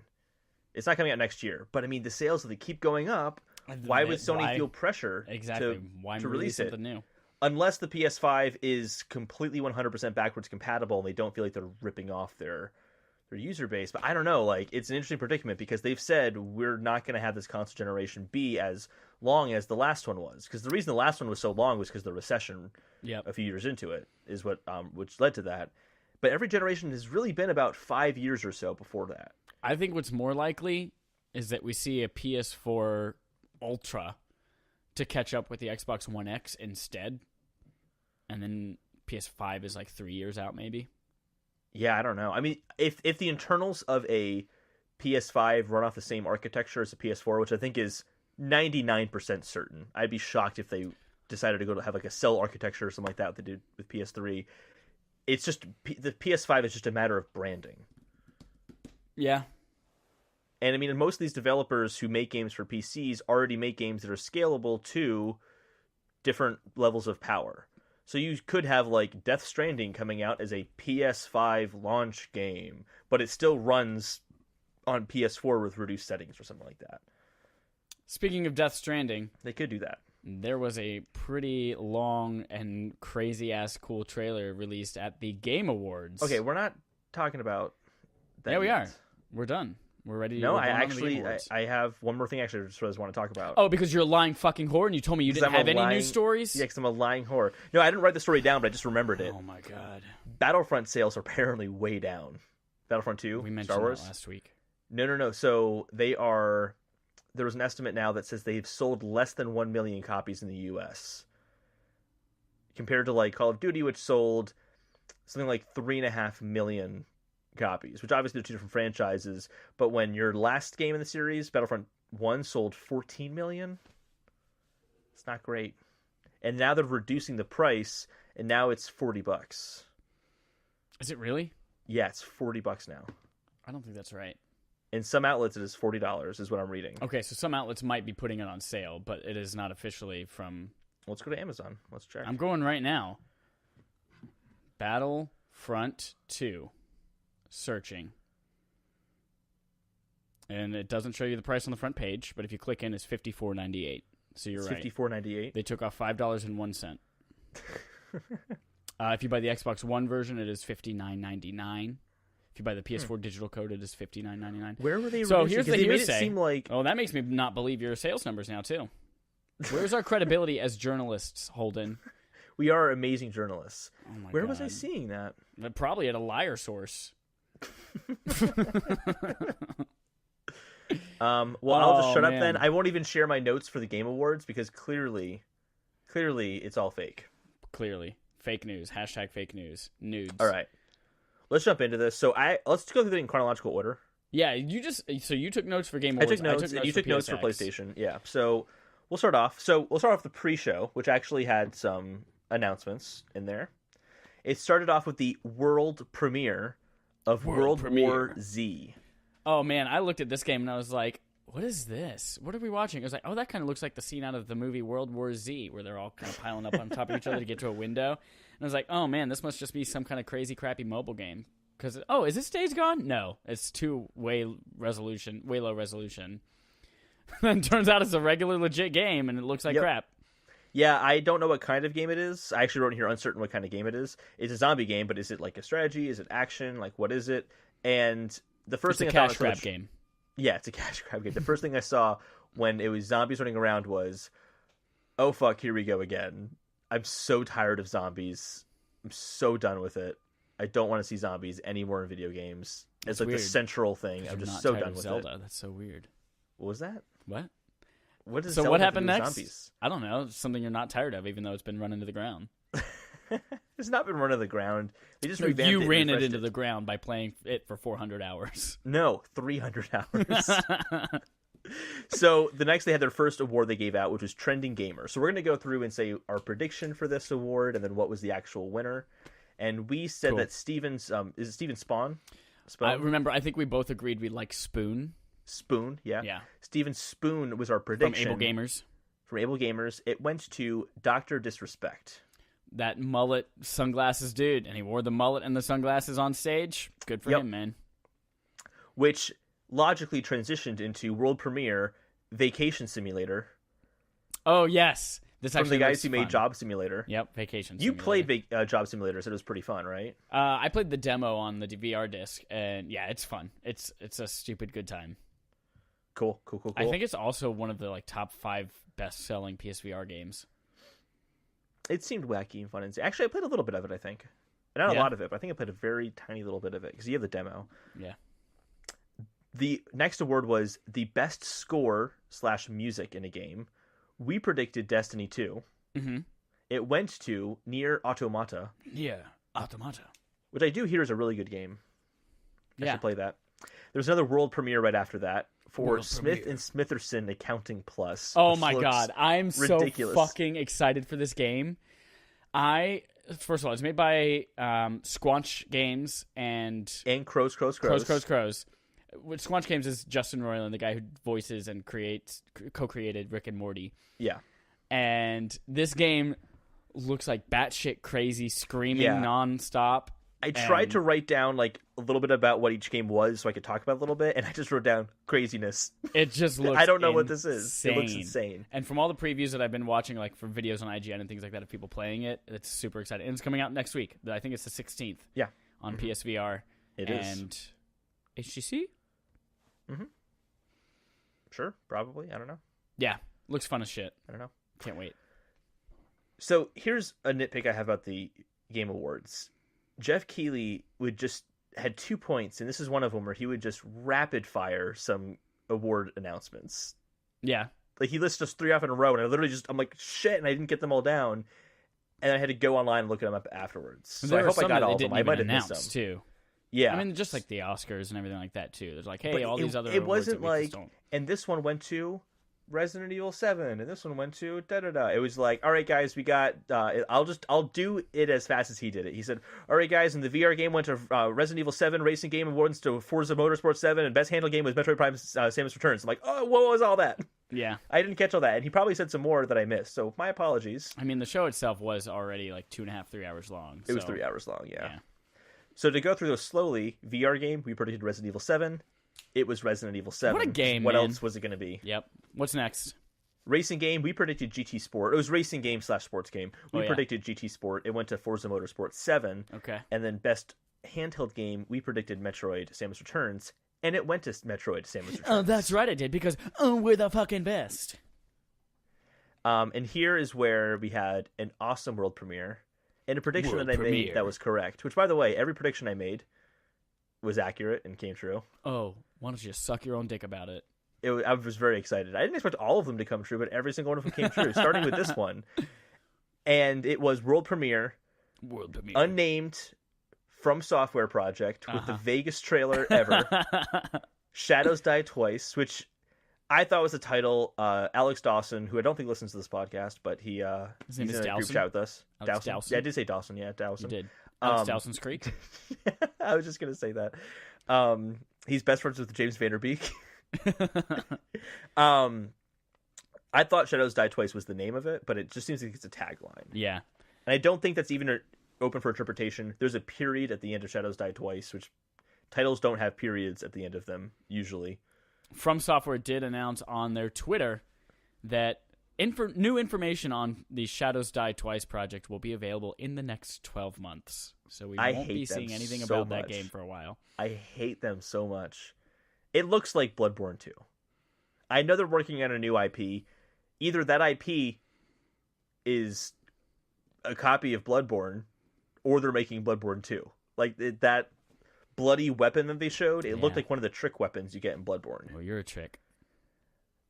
It's not coming out next year, but I mean, the sales, they keep going up. Why would Sony feel pressure to release it? Something new? Unless the PS5 is completely 100% backwards compatible and they don't feel like they're ripping off their user base. But I don't know. Like, it's an interesting predicament because they've said we're not going to have this console generation be as long as the last one was. Because the reason the last one was so long was because the recession a few years into it is what which led to that. But every generation has really been about 5 years or so before that. I think what's more likely is that we see a PS4 Ultra to catch up with the Xbox One X instead. And then PS5 is like 3 years out, maybe. Yeah, I don't know. I mean, if the internals of a PS5 run off the same architecture as a PS4, which I think is 99% certain, I'd be shocked if they decided to go to have like a cell architecture or something like that they did with PS3. It's just the PS5 is just a matter of branding. Yeah. And I mean, most of these developers who make games for PCs already make games that are scalable to different levels of power. So you could have like Death Stranding coming out as a PS5 launch game, but it still runs on PS4 with reduced settings or something like that. Speaking of Death Stranding, they could do that. There was a pretty long and crazy-ass cool trailer released at the Game Awards. Okay, we're not talking about that. Yeah, we are. We're done. We're ready to No, I have one more thing actually I just want to talk about. Oh, because you're a lying fucking whore and you told me you didn't have any news stories? Yeah, because I'm a lying whore. No, I didn't write the story down, but I just remembered it. Oh my god. Battlefront sales are apparently way down. Battlefront 2, we mentioned Star Wars. That last week. No. So they are... There was an estimate now that says they've sold less than 1 million copies in the U.S. compared to like Call of Duty, which sold something like 3.5 million copies, which obviously are two different franchises. But when your last game in the series, Battlefront 1, sold 14 million, it's not great. And now they're reducing the price, and now it's $40. Is it really? Yeah, it's $40 now. I don't think that's right. In some outlets, it is $40, is what I'm reading. Okay, so some outlets might be putting it on sale, but it is not officially from... Let's go to Amazon. Let's check. I'm going right now. Battlefront 2. Searching. And it doesn't show you the price on the front page, but if you click in, it's $54.98. So you're right. $54.98? They took off $5.01. If you buy the Xbox One version, it is $59.99. If you buy the PS4 digital code, it is $59.99. Where were they? So here's the hearsay. It seem like... Oh, that makes me not believe your sales numbers now too. Where's our credibility as journalists, Holden? We are amazing journalists. Oh my Where God. was I seeing that? Probably at a liar source. Well, I'll just shut up then. I won't even share my notes for the Game Awards because clearly it's all fake. Clearly. Fake news. Hashtag fake news. Nudes. All right. Let's jump into this. So let's go through it in chronological order. Yeah, you took notes for Game Awards. I took notes, and you took notes for PlayStation. Yeah. So we'll start off. The pre-show, which actually had some announcements in there. It started off with the world premiere of World War Z. Oh man, I looked at this game and I was like, what is this? What are we watching? I was like, oh, that kind of looks like the scene out of the movie World War Z, where they're all kind of piling up on top of each other to get to a window. And I was like, oh man, this must just be some kind of crazy, crappy mobile game. Because, is this Days Gone? No, it's way low resolution. Then turns out it's a regular, legit game, and it looks like crap. Yeah, I don't know what kind of game it is. I actually wrote in here uncertain what kind of game it is. It's a zombie game, but is it like a strategy? Is it action? Like, what is it? And the first thing I thought... It's a cash grab game. Yeah, it's a cash grab game. The first thing I saw when it was zombies running around was, oh fuck, here we go again. I'm so tired of zombies. I'm so done with it. I don't want to see zombies anymore in video games. It's like weird. The central thing. I'm just so done with Zelda. it. That's so weird. What was that? What? What is so Zelda what happened to do with next? Zombies? I don't know. It's something you're not tired of, even though it's been run into the ground. It's not been run into the ground. They just revamped it. You ran it into the ground by playing it for 400 hours. No, 300 hours. So the next they had their first award they gave out, which was Trending Gamer. So we're going to go through and say our prediction for this award and then what was the actual winner. And we said that Steven's is it Steven Spawn? Remember, I think we both agreed we like Spoon. Spoon, yeah. Yeah. Steven Spoon was our prediction. From Able Gamers. It went to Dr. Disrespect. That mullet sunglasses dude, and he wore the mullet and the sunglasses on stage. Good for him, man. Which logically transitioned into world premiere Vacation Simulator. Oh, yes. This from actually the guys looks who made fun. Job Simulator. Yep, Vacation You Simulator. played Job Simulator, so it was pretty fun, right? I played the demo on the VR disc, and yeah, it's fun. It's a stupid good time. Cool. I think it's also one of the like top 5 best-selling PSVR games. It seemed wacky and fun. Actually, I played a little bit of it, I think. Not a lot of it, but I think I played a very tiny little bit of it, because you have the demo. Yeah. The next award was the best score / music in a game. We predicted Destiny 2. Mm-hmm. It went to Nier Automata. Yeah, Automata. Which I do hear is a really good game. I Yeah. should play that. There's another world premiere right after that for World Smith premiere. and Smitherson Accounting Plus. Oh which my looks god, I'm ridiculous. so fucking excited for this game. First of all, it's made by Squanch Games and Crows. Crows. What Squanch Games is Justin Roiland, the guy who voices and co-created Rick and Morty. Yeah. And this game looks like batshit crazy, screaming nonstop. I tried to write down like a little bit about what each game was so I could talk about it a little bit, and I just wrote down craziness. It just looks I don't know what this is. It looks insane. And from all the previews that I've been watching, like from videos on IGN and things like that of people playing it, it's super exciting. And it's coming out next week. I think it's the 16th. Yeah. On PSVR. It is. And HTC? Mm-hmm. Sure, probably. I don't know. Yeah. Looks fun as shit. I don't know. Can't wait. So here's a nitpick I have about the Game Awards. Jeff Keighley had 2 points, and this is one of them where he would just rapid fire some award announcements. Yeah. Like he lists just 3 off in a row, and I'm like, shit, and I didn't get them all down. And I had to go online and look them up afterwards. So I hope I got all of them. I might have missed them. Too. Yeah. I mean, just like the Oscars and everything like that, too. There's like, hey, all these other it awards wasn't that we like, just don't... and this one went to Resident Evil 7, and this one went to da-da-da. It was like, all right, guys, we got, I'll do it as fast as he did it. He said, all right, guys, and the VR game went to Resident Evil 7 Racing Game Awards to Forza Motorsport 7, and Best Handle Game was Metroid Prime Samus Returns. I'm like, oh, what was all that? Yeah. I didn't catch all that, and he probably said some more that I missed, so my apologies. I mean, the show itself was already like 2.5, 3 hours long. It was 3 hours long, yeah. So to go through those slowly, VR game, we predicted Resident Evil 7. It was Resident Evil 7. What a game, What man. else was it going to be? Yep. What's next? Racing game, we predicted GT Sport. It was racing game / sports game. We predicted GT Sport. It went to Forza Motorsport 7. Okay. And then best handheld game, we predicted Metroid Samus Returns. And it went to Metroid Samus Returns. Oh, that's right, I did, because we're the fucking best. And here is where we had an awesome world premiere and a prediction that I made that was correct. Which, by the way, every prediction I made was accurate and came true. Oh, why don't you just suck your own dick about it? I was very excited. I didn't expect all of them to come true, but every single one of them came true, starting with this one. And it was world premiere, unnamed, from software project, with the vaguest trailer ever. Shadows Die Twice, which I thought was the title. Alex Dawson, who I don't think listens to this podcast, but he's in a group chat with us. Dawson? Yeah, I did say Dawson. Yeah, Dawson. You did. Alex Dawson's Creek? I was just going to say that. He's best friends with James Vanderbeek. I thought Shadows Die Twice was the name of it, but it just seems like it's a tagline. Yeah. And I don't think that's even open for interpretation. There's a period at the end of Shadows Die Twice, which titles don't have periods at the end of them, usually. From Software did announce on their Twitter that new information on the Shadows Die Twice project will be available in the next 12 months. So we won't be seeing anything about that game for a while. I hate them so much. It looks like Bloodborne 2. I know they're working on a new IP. Either that IP is a copy of Bloodborne, or they're making Bloodborne 2. Like, that bloody weapon that they showed, it looked like one of the trick weapons you get in Bloodborne. Well, you're a trick.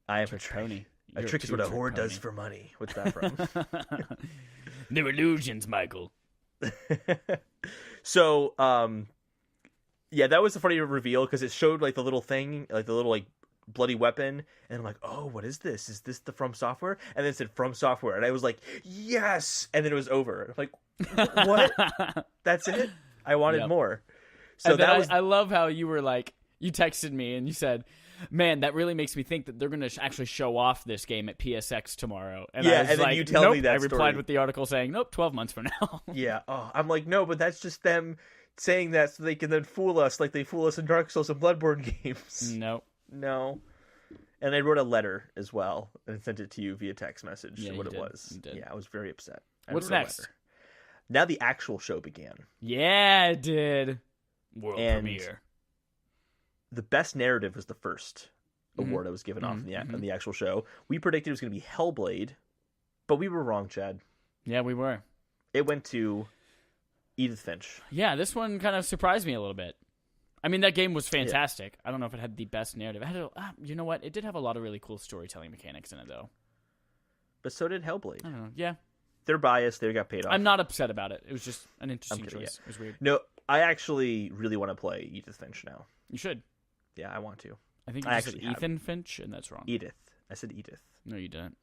I am a trick. Pony. A trick is what a whore does for money. What's that from? No illusions, Michael. So, yeah, that was a funny reveal because it showed like the little thing, like the little like bloody weapon, and I'm like, oh, what is this? Is this the From Software? And then it said From Software, and I was like, yes, and then it was over. I'm like, what? That's it? I wanted more. So that was. I love how you were like, you texted me and you said, man, that really makes me think that they're going to actually show off this game at PSX tomorrow. And I was and then you tell me that I replied story. with the article saying, nope, 12 months from now. Yeah. Oh, I'm like, no, but that's just them saying that so they can then fool us like they fool us in Dark Souls and Bloodborne games. No. And I wrote a letter as well and sent it to you via text message. Yeah, what it did. was. You did. Yeah, I was very upset. What's next? Now the actual show began. Yeah, it did. World and premiere. The best narrative was the first award I was given off in the actual show. We predicted it was going to be Hellblade, but we were wrong, Chad. Yeah, we were. It went to Edith Finch. Yeah, this one kind of surprised me a little bit. I mean, that game was fantastic. Yeah. I don't know if it had the best narrative. You know what? It did have a lot of really cool storytelling mechanics in it, though. But so did Hellblade. I don't know. Yeah. They're biased. They got paid off. I'm not upset about it. It was just an interesting choice. Yeah. It was weird. No, I actually really want to play Edith Finch now. You should. Yeah, I want to. I think you said Ethan Finch, and that's wrong. Edith. I said Edith. No, you didn't.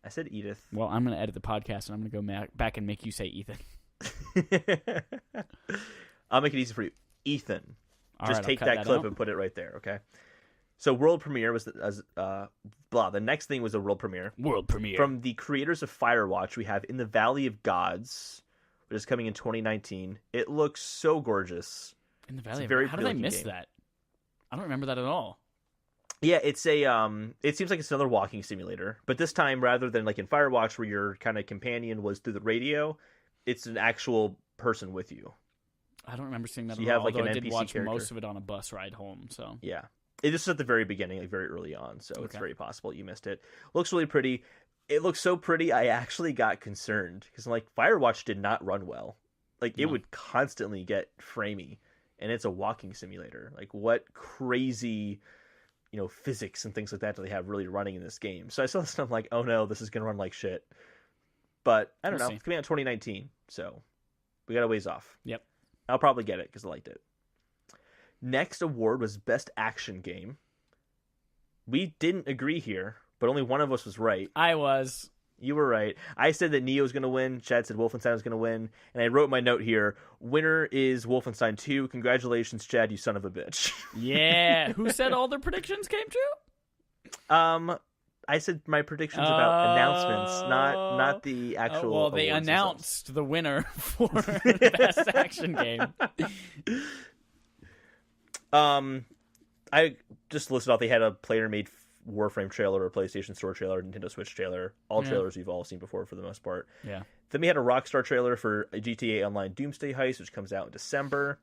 I said Edith. Well, I'm going to edit the podcast, and I'm going to go back and make you say Ethan. I'll make it easy for you. Ethan. Just take that clip and put it right there, okay? So world premiere was the next thing was a world premiere. World premiere. From the creators of Firewatch, we have In the Valley of Gods, which is coming in 2019. It looks so gorgeous. In the Valley of Gods. How did I miss that? I don't remember that at all. Yeah, it's a it seems like it's another walking simulator, but this time rather than like in Firewatch where your kind of companion was through the radio, it's an actual person with you. I don't remember seeing that. So you have like an I NPC did watch character. most of it on a bus ride home. So yeah, this is at the very beginning, like very early on. So it's very possible you missed it. Looks really pretty. It looks so pretty. I actually got concerned because like Firewatch did not run well. Like it would constantly get framey, and it's a walking simulator. Like what crazy, physics and things like that do they have really running in this game? So I saw this and I'm like, oh no, this is gonna run like shit. But I don't know. It's coming out in 2019, so we got a ways off. Yep. I'll probably get it because I liked it. Next award was Best Action Game. We didn't agree here, but only one of us was right. I was. You were right. I said that Neo was going to win. Chad said Wolfenstein was going to win. And I wrote my note here. Winner is Wolfenstein 2. Congratulations, Chad, you son of a bitch. Yeah. Who said all their predictions came true? I said my predictions about announcements, not the actual. Well, they announced the winner for Best Action Game. I just listed off. They had a player-made Warframe trailer, a PlayStation Store trailer, Nintendo Switch trailer. All trailers we've all seen before for the most part. Yeah. Then we had a Rockstar trailer for a GTA Online Doomsday Heist, which comes out in December.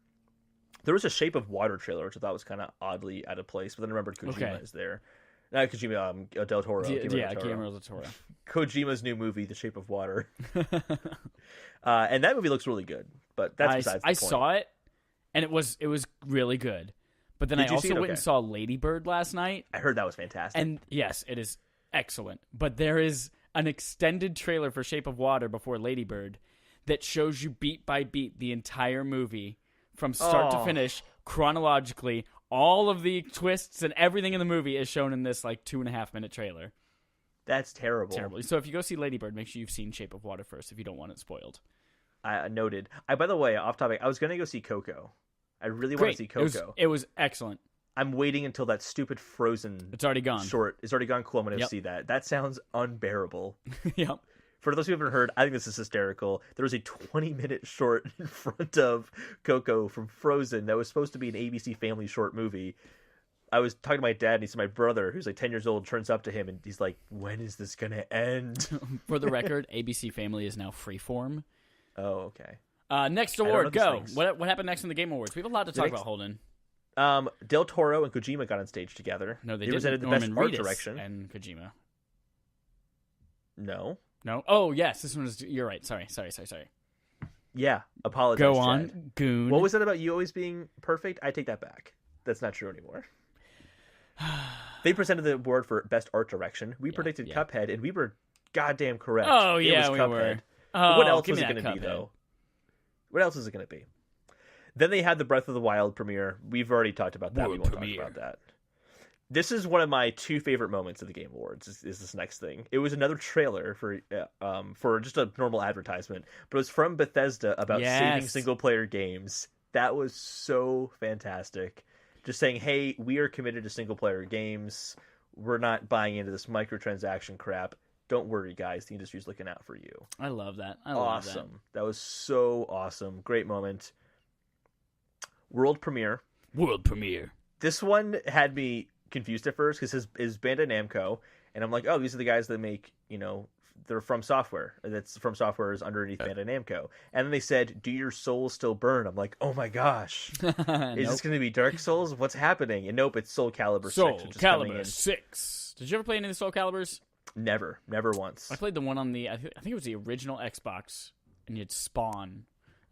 There was a Shape of Water trailer, which I thought was kind of oddly out of place, but then I remembered Kojima is there. Not Kojima, Del Toro. Guillermo del Toro. Kojima's new movie, The Shape of Water. And that movie looks really good, but that's besides the point. I saw it, and it was really good. But then I also went and saw Lady Bird last night. I heard that was fantastic. And yes, it is excellent. But there is an extended trailer for Shape of Water before Lady Bird that shows you beat by beat the entire movie from start to finish, chronologically. All of the twists and everything in the movie is shown in this 2.5-minute trailer. That's terrible. Terrible. So if you go see Lady Bird, make sure you've seen Shape of Water first if you don't want it spoiled. Noted. By the way, off topic, I was going to go see Coco. I really want to see Coco. It was excellent. I'm waiting until that stupid Frozen It's already gone. short is already gone. Cool, I'm going to see that. That sounds unbearable. Yep. For those who haven't heard, I think this is hysterical. There was a 20-minute short in front of Coco from Frozen that was supposed to be an ABC Family short movie. I was talking to my dad, and he said my brother, who's 10 years old, turns up to him, and he's like, when is this going to end? For the record, ABC Family is now Freeform. Oh, okay. Next award, go. What happened next in the Game Awards? We have a lot to talk about, Holden. Del Toro and Kojima got on stage together. No, they didn't. presented the Norman best art Reedus direction. And Kojima. No. Oh, yes. This one is... You're right. Sorry. Yeah. Apologize, Go Chad. on, goon. What was that about you always being perfect? I take that back. That's not true anymore. They presented the award for best art direction. We predicted Cuphead, and we were goddamn correct. Oh, it yeah, was we Cuphead. were. But what else was it going to be, though? What else is it going to be? Then they had the Breath of the Wild premiere. We've already talked about that. We won't talk about that. This is one of my two favorite moments of the Game Awards. Is this next thing? It was another trailer for just a normal advertisement, but it was from Bethesda about saving single player games. That was so fantastic. Just saying, hey, we are committed to single player games. We're not buying into this microtransaction crap. Don't worry, guys. The industry's looking out for you. I love that. Awesome. That was so awesome. Great moment. World premiere. World premiere. This one had me confused at first because his Bandai Namco, and I'm like, oh, these are the guys that make, they're From Software. That's From Software is underneath Bandai Namco. And then they said, "Do your souls still burn?" I'm like, oh my gosh, is this going to be Dark Souls? What's happening? And nope, it's Soul Calibur 6. Which is coming in. 6. Did you ever play any of the Soul Caliburs? Never once. I played the one on the, I think it was the original Xbox, and you had Spawn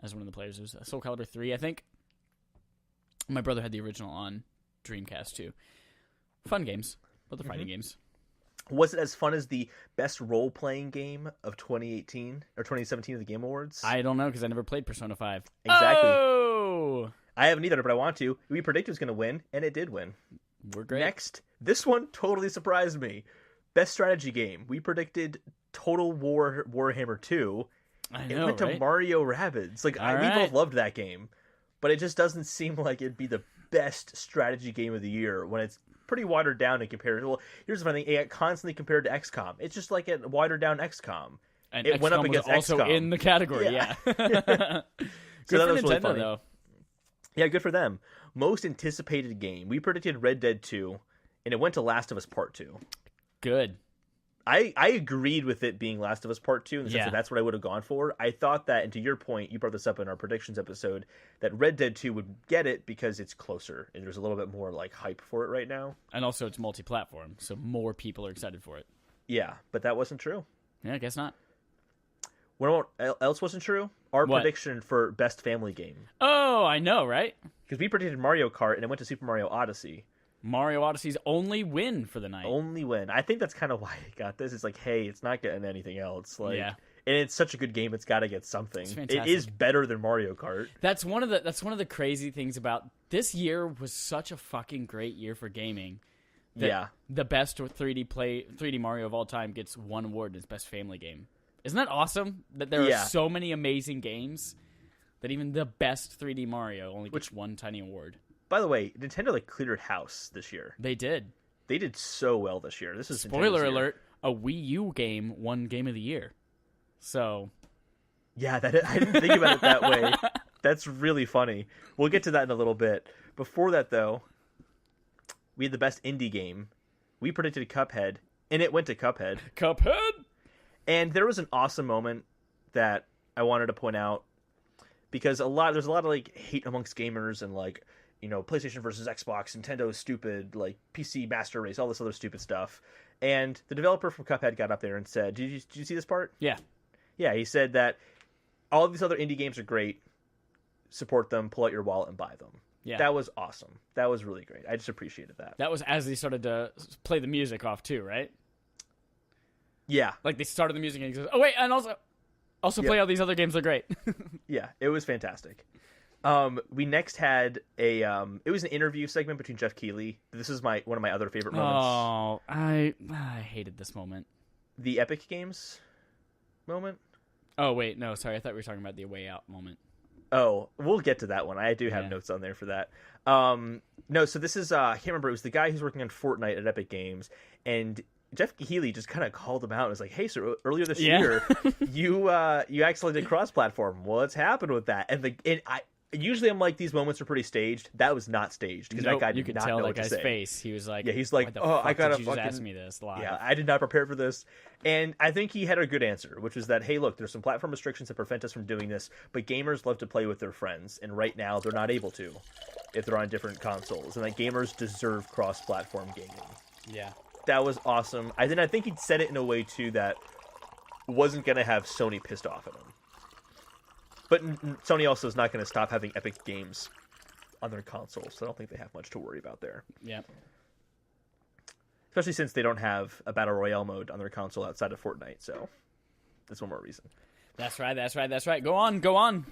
as one of the players. It was Soul Calibur 3, I think. My brother had the original on Dreamcast too. Fun games, but the fighting games. Was it as fun as the best role-playing game of 2018 or 2017 of the Game Awards? I don't know because I never played Persona 5. Exactly. Oh! I haven't either, but I want to. We predicted it was going to win, and it did win. We're great. Next, this one totally surprised me. Best strategy game. We predicted Total War Warhammer 2. I know, it went to Mario Rabbids. We both loved that game, but it just doesn't seem like it'd be the best strategy game of the year when it's pretty watered down and compared. Well, here's the funny thing: it got constantly compared to XCOM. It's just like a watered down XCOM. And it XCOM went up against was also XCOM in the category. Yeah. Good so for was Nintendo really funny. though. Yeah, good for them. Most anticipated game. We predicted Red Dead 2, and it went to Last of Us Part 2. Good. I agreed with it being Last of Us Part 2 in the sense that that's what I would have gone for. I thought that, and to your point, you brought this up in our predictions episode, that Red Dead 2 would get it because it's closer, and there's a little bit more hype for it right now. And also it's multi-platform, so more people are excited for it. Yeah, but that wasn't true. Yeah, I guess not. What else wasn't true? Our prediction for best family game. Oh, I know, right? Because we predicted Mario Kart, and it went to Super Mario Odyssey. Mario Odyssey's only win for the night. Only win. I think that's kind of why it got this. It's hey, it's not getting anything else. Yeah. And it's such a good game, it's got to get something. It is better than Mario Kart. That's one of the crazy things about this year. Was such a fucking great year for gaming. The best 3D Mario of all time gets one award as best family game. Isn't that awesome? That there are so many amazing games that even the best 3D Mario only gets one tiny award. By the way, Nintendo cleared house this year. They did. They did so well this year. This is spoiler alert: a Wii U game won Game of the Year. So, yeah, I didn't think about it that way. That's really funny. We'll get to that in a little bit. Before that, though, we had the best indie game. We predicted Cuphead, and it went to Cuphead. Cuphead. And there was an awesome moment that I wanted to point out because there's a lot of hate amongst gamers and PlayStation versus Xbox, Nintendo is stupid, PC Master Race, all this other stupid stuff. And the developer from Cuphead got up there and said, did you see this part? Yeah. Yeah, he said that all of these other indie games are great. Support them, pull out your wallet and buy them. Yeah. That was awesome. That was really great. I just appreciated that. That was as they started to play the music off too, right? Yeah. They started the music and he goes, oh wait, and also play all these other games are great. Yeah, it was fantastic. We next had it was an interview segment between Jeff Keighley. This is one of my other favorite moments. Oh, I hated this moment. The Epic Games moment? Oh, wait, no, sorry. I thought we were talking about the Way Out moment. Oh, we'll get to that one. I do have notes on there for that. No, so this is I can't remember. It was the guy who's working on Fortnite at Epic Games, and Jeff Keighley just kind of called him out and was like, hey, so earlier this year, you actually did cross-platform. What's happened with that? Usually I'm like, these moments are pretty staged. That was not staged because that guy did not know what to say. You could tell the guy's face. He was like, yeah, he's like, oh, I gotta fucking ask me this live. Yeah, I did not prepare for this. And I think he had a good answer, which was that, hey, look, there's some platform restrictions that prevent us from doing this, but gamers love to play with their friends, and right now they're not able to if they're on different consoles, and gamers deserve cross-platform gaming. Yeah. That was awesome. I think he said it in a way, too, that wasn't going to have Sony pissed off at him. But Sony also is not going to stop having Epic Games on their consoles, so I don't think they have much to worry about there. Yeah. Especially since they don't have a Battle Royale mode on their console outside of Fortnite, so that's one more reason. That's right. Go on.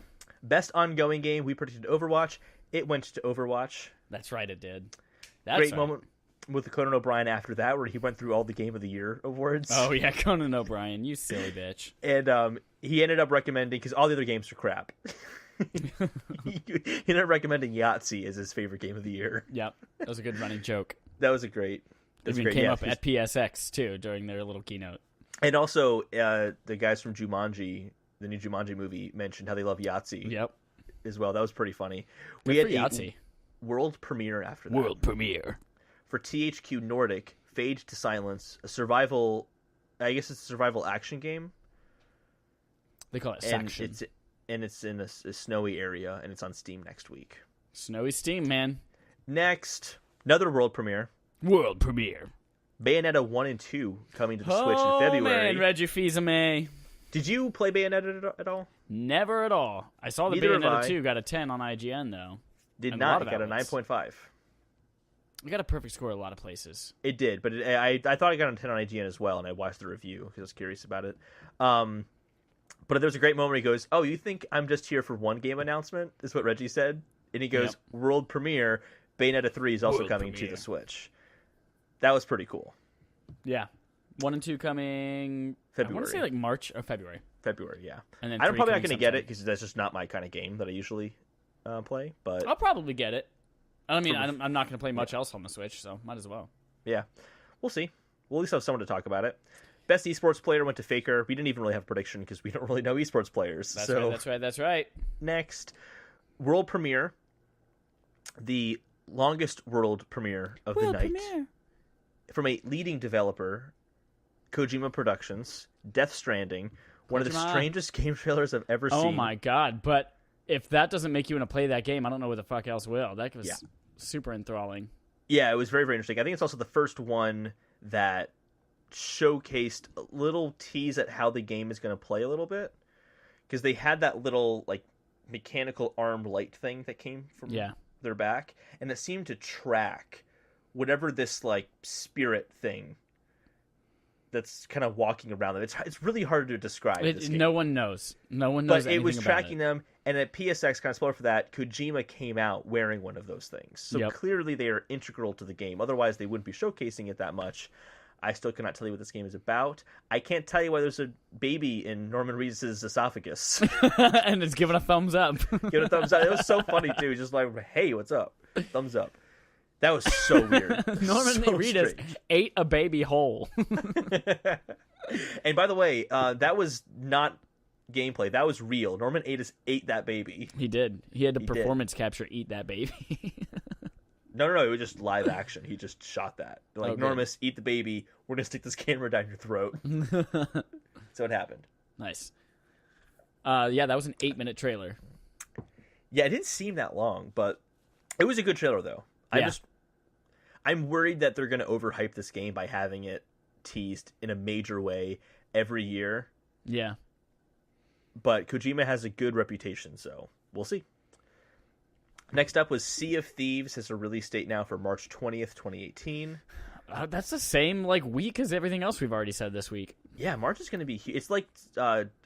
Best ongoing game, we predicted Overwatch. It went to Overwatch. That's right, it did. Great moment with Conan O'Brien after that, where he went through all the Game of the Year awards. Oh, yeah, Conan O'Brien, you silly bitch. And he ended up recommending, because all the other games are crap, he ended up recommending Yahtzee as his favorite game of the year. Yep, that was a good running joke. That was a great... It came up at PSX, too, during their little keynote. And also, the guys from Jumanji, the new Jumanji movie, mentioned how they love Yahtzee. Yep. As well. That was pretty funny. We had Yahtzee. World premiere after that. World premiere. for THQ Nordic, Fade to Silence, a survival. I guess it's a survival action game. They call it Section. It's in a snowy area, and it's on Steam next week. Snowy Steam, man. Next, another world premiere. World premiere. Bayonetta 1 and 2 coming to the Switch in February. Oh, man, Reggie Fils-Aimé. Did you play Bayonetta at all? Never at all. I saw the Neither Bayonetta 2 got a 10 on IGN, though. Did not. It got a 9.5. It got a perfect score a lot of places. It did, but I thought it got a 10 on IGN as well, and I watched the review because I was curious about it. But there's a great moment where he goes, "Oh, you think I'm just here for one game announcement?" Is what Reggie said. And he goes, "Yep. World premiere, Bayonetta 3 is also coming to the Switch." That was pretty cool. Yeah. 1 and 2 coming February. I want to say like March or February. February, yeah. And then I'm probably not going to get sometime. it because that's just not my kind of game that I usually play. But I'll probably get it. I mean, I'm not going to play much else on the Switch, so might as well. Yeah. We'll see. We'll at least have someone to talk about it. Best esports player went to Faker. We didn't even really have a prediction because we don't really know esports players. That's right. Next, world premiere. The longest world premiere of the night. From a leading developer, Kojima Productions, Death Stranding, one of the strangest game trailers I've ever seen. Oh my god, but if that doesn't make you want to play that game, I don't know what the fuck else will. That was super enthralling. Yeah, it was very, very interesting. I think it's also the first one that showcased a little tease at how the game is going to play a little bit. Because they had that little, like, mechanical arm light thing that came from their back, and it seemed to track whatever this, like, spirit thing that's kind of walking around them. It's really hard to describe. No one knows. No one knows. But it was tracking them, and at PSX, kind of spoiler for that, Kojima came out wearing one of those things. So clearly they are integral to the game. Otherwise, they wouldn't be showcasing it that much. I still cannot tell you what this game is about. I can't tell you why there's a baby in Norman Reedus' esophagus. And it's giving a thumbs up. Giving a thumbs up. It was so funny, too. Just like, hey, what's up? Thumbs up. That was so weird. Norman Reedus ate a baby whole. And by the way, that was not gameplay. That was real. Norman ate that baby. He did. He had to performance capture eat that baby. No. It was just live action. He just shot that. Like, Normus, eat the baby. We're going to stick this camera down your throat. So it happened. Nice. That was an 8-minute trailer. Yeah, it didn't seem that long, but it was a good trailer, though. I'm worried that they're going to overhype this game by having it teased in a major way every year. Yeah. But Kojima has a good reputation, so we'll see. Next up was Sea of Thieves, has a release date now for March 20th, 2018. That's the same week as everything else we've already said this week. Yeah, March is going to be huge. It's like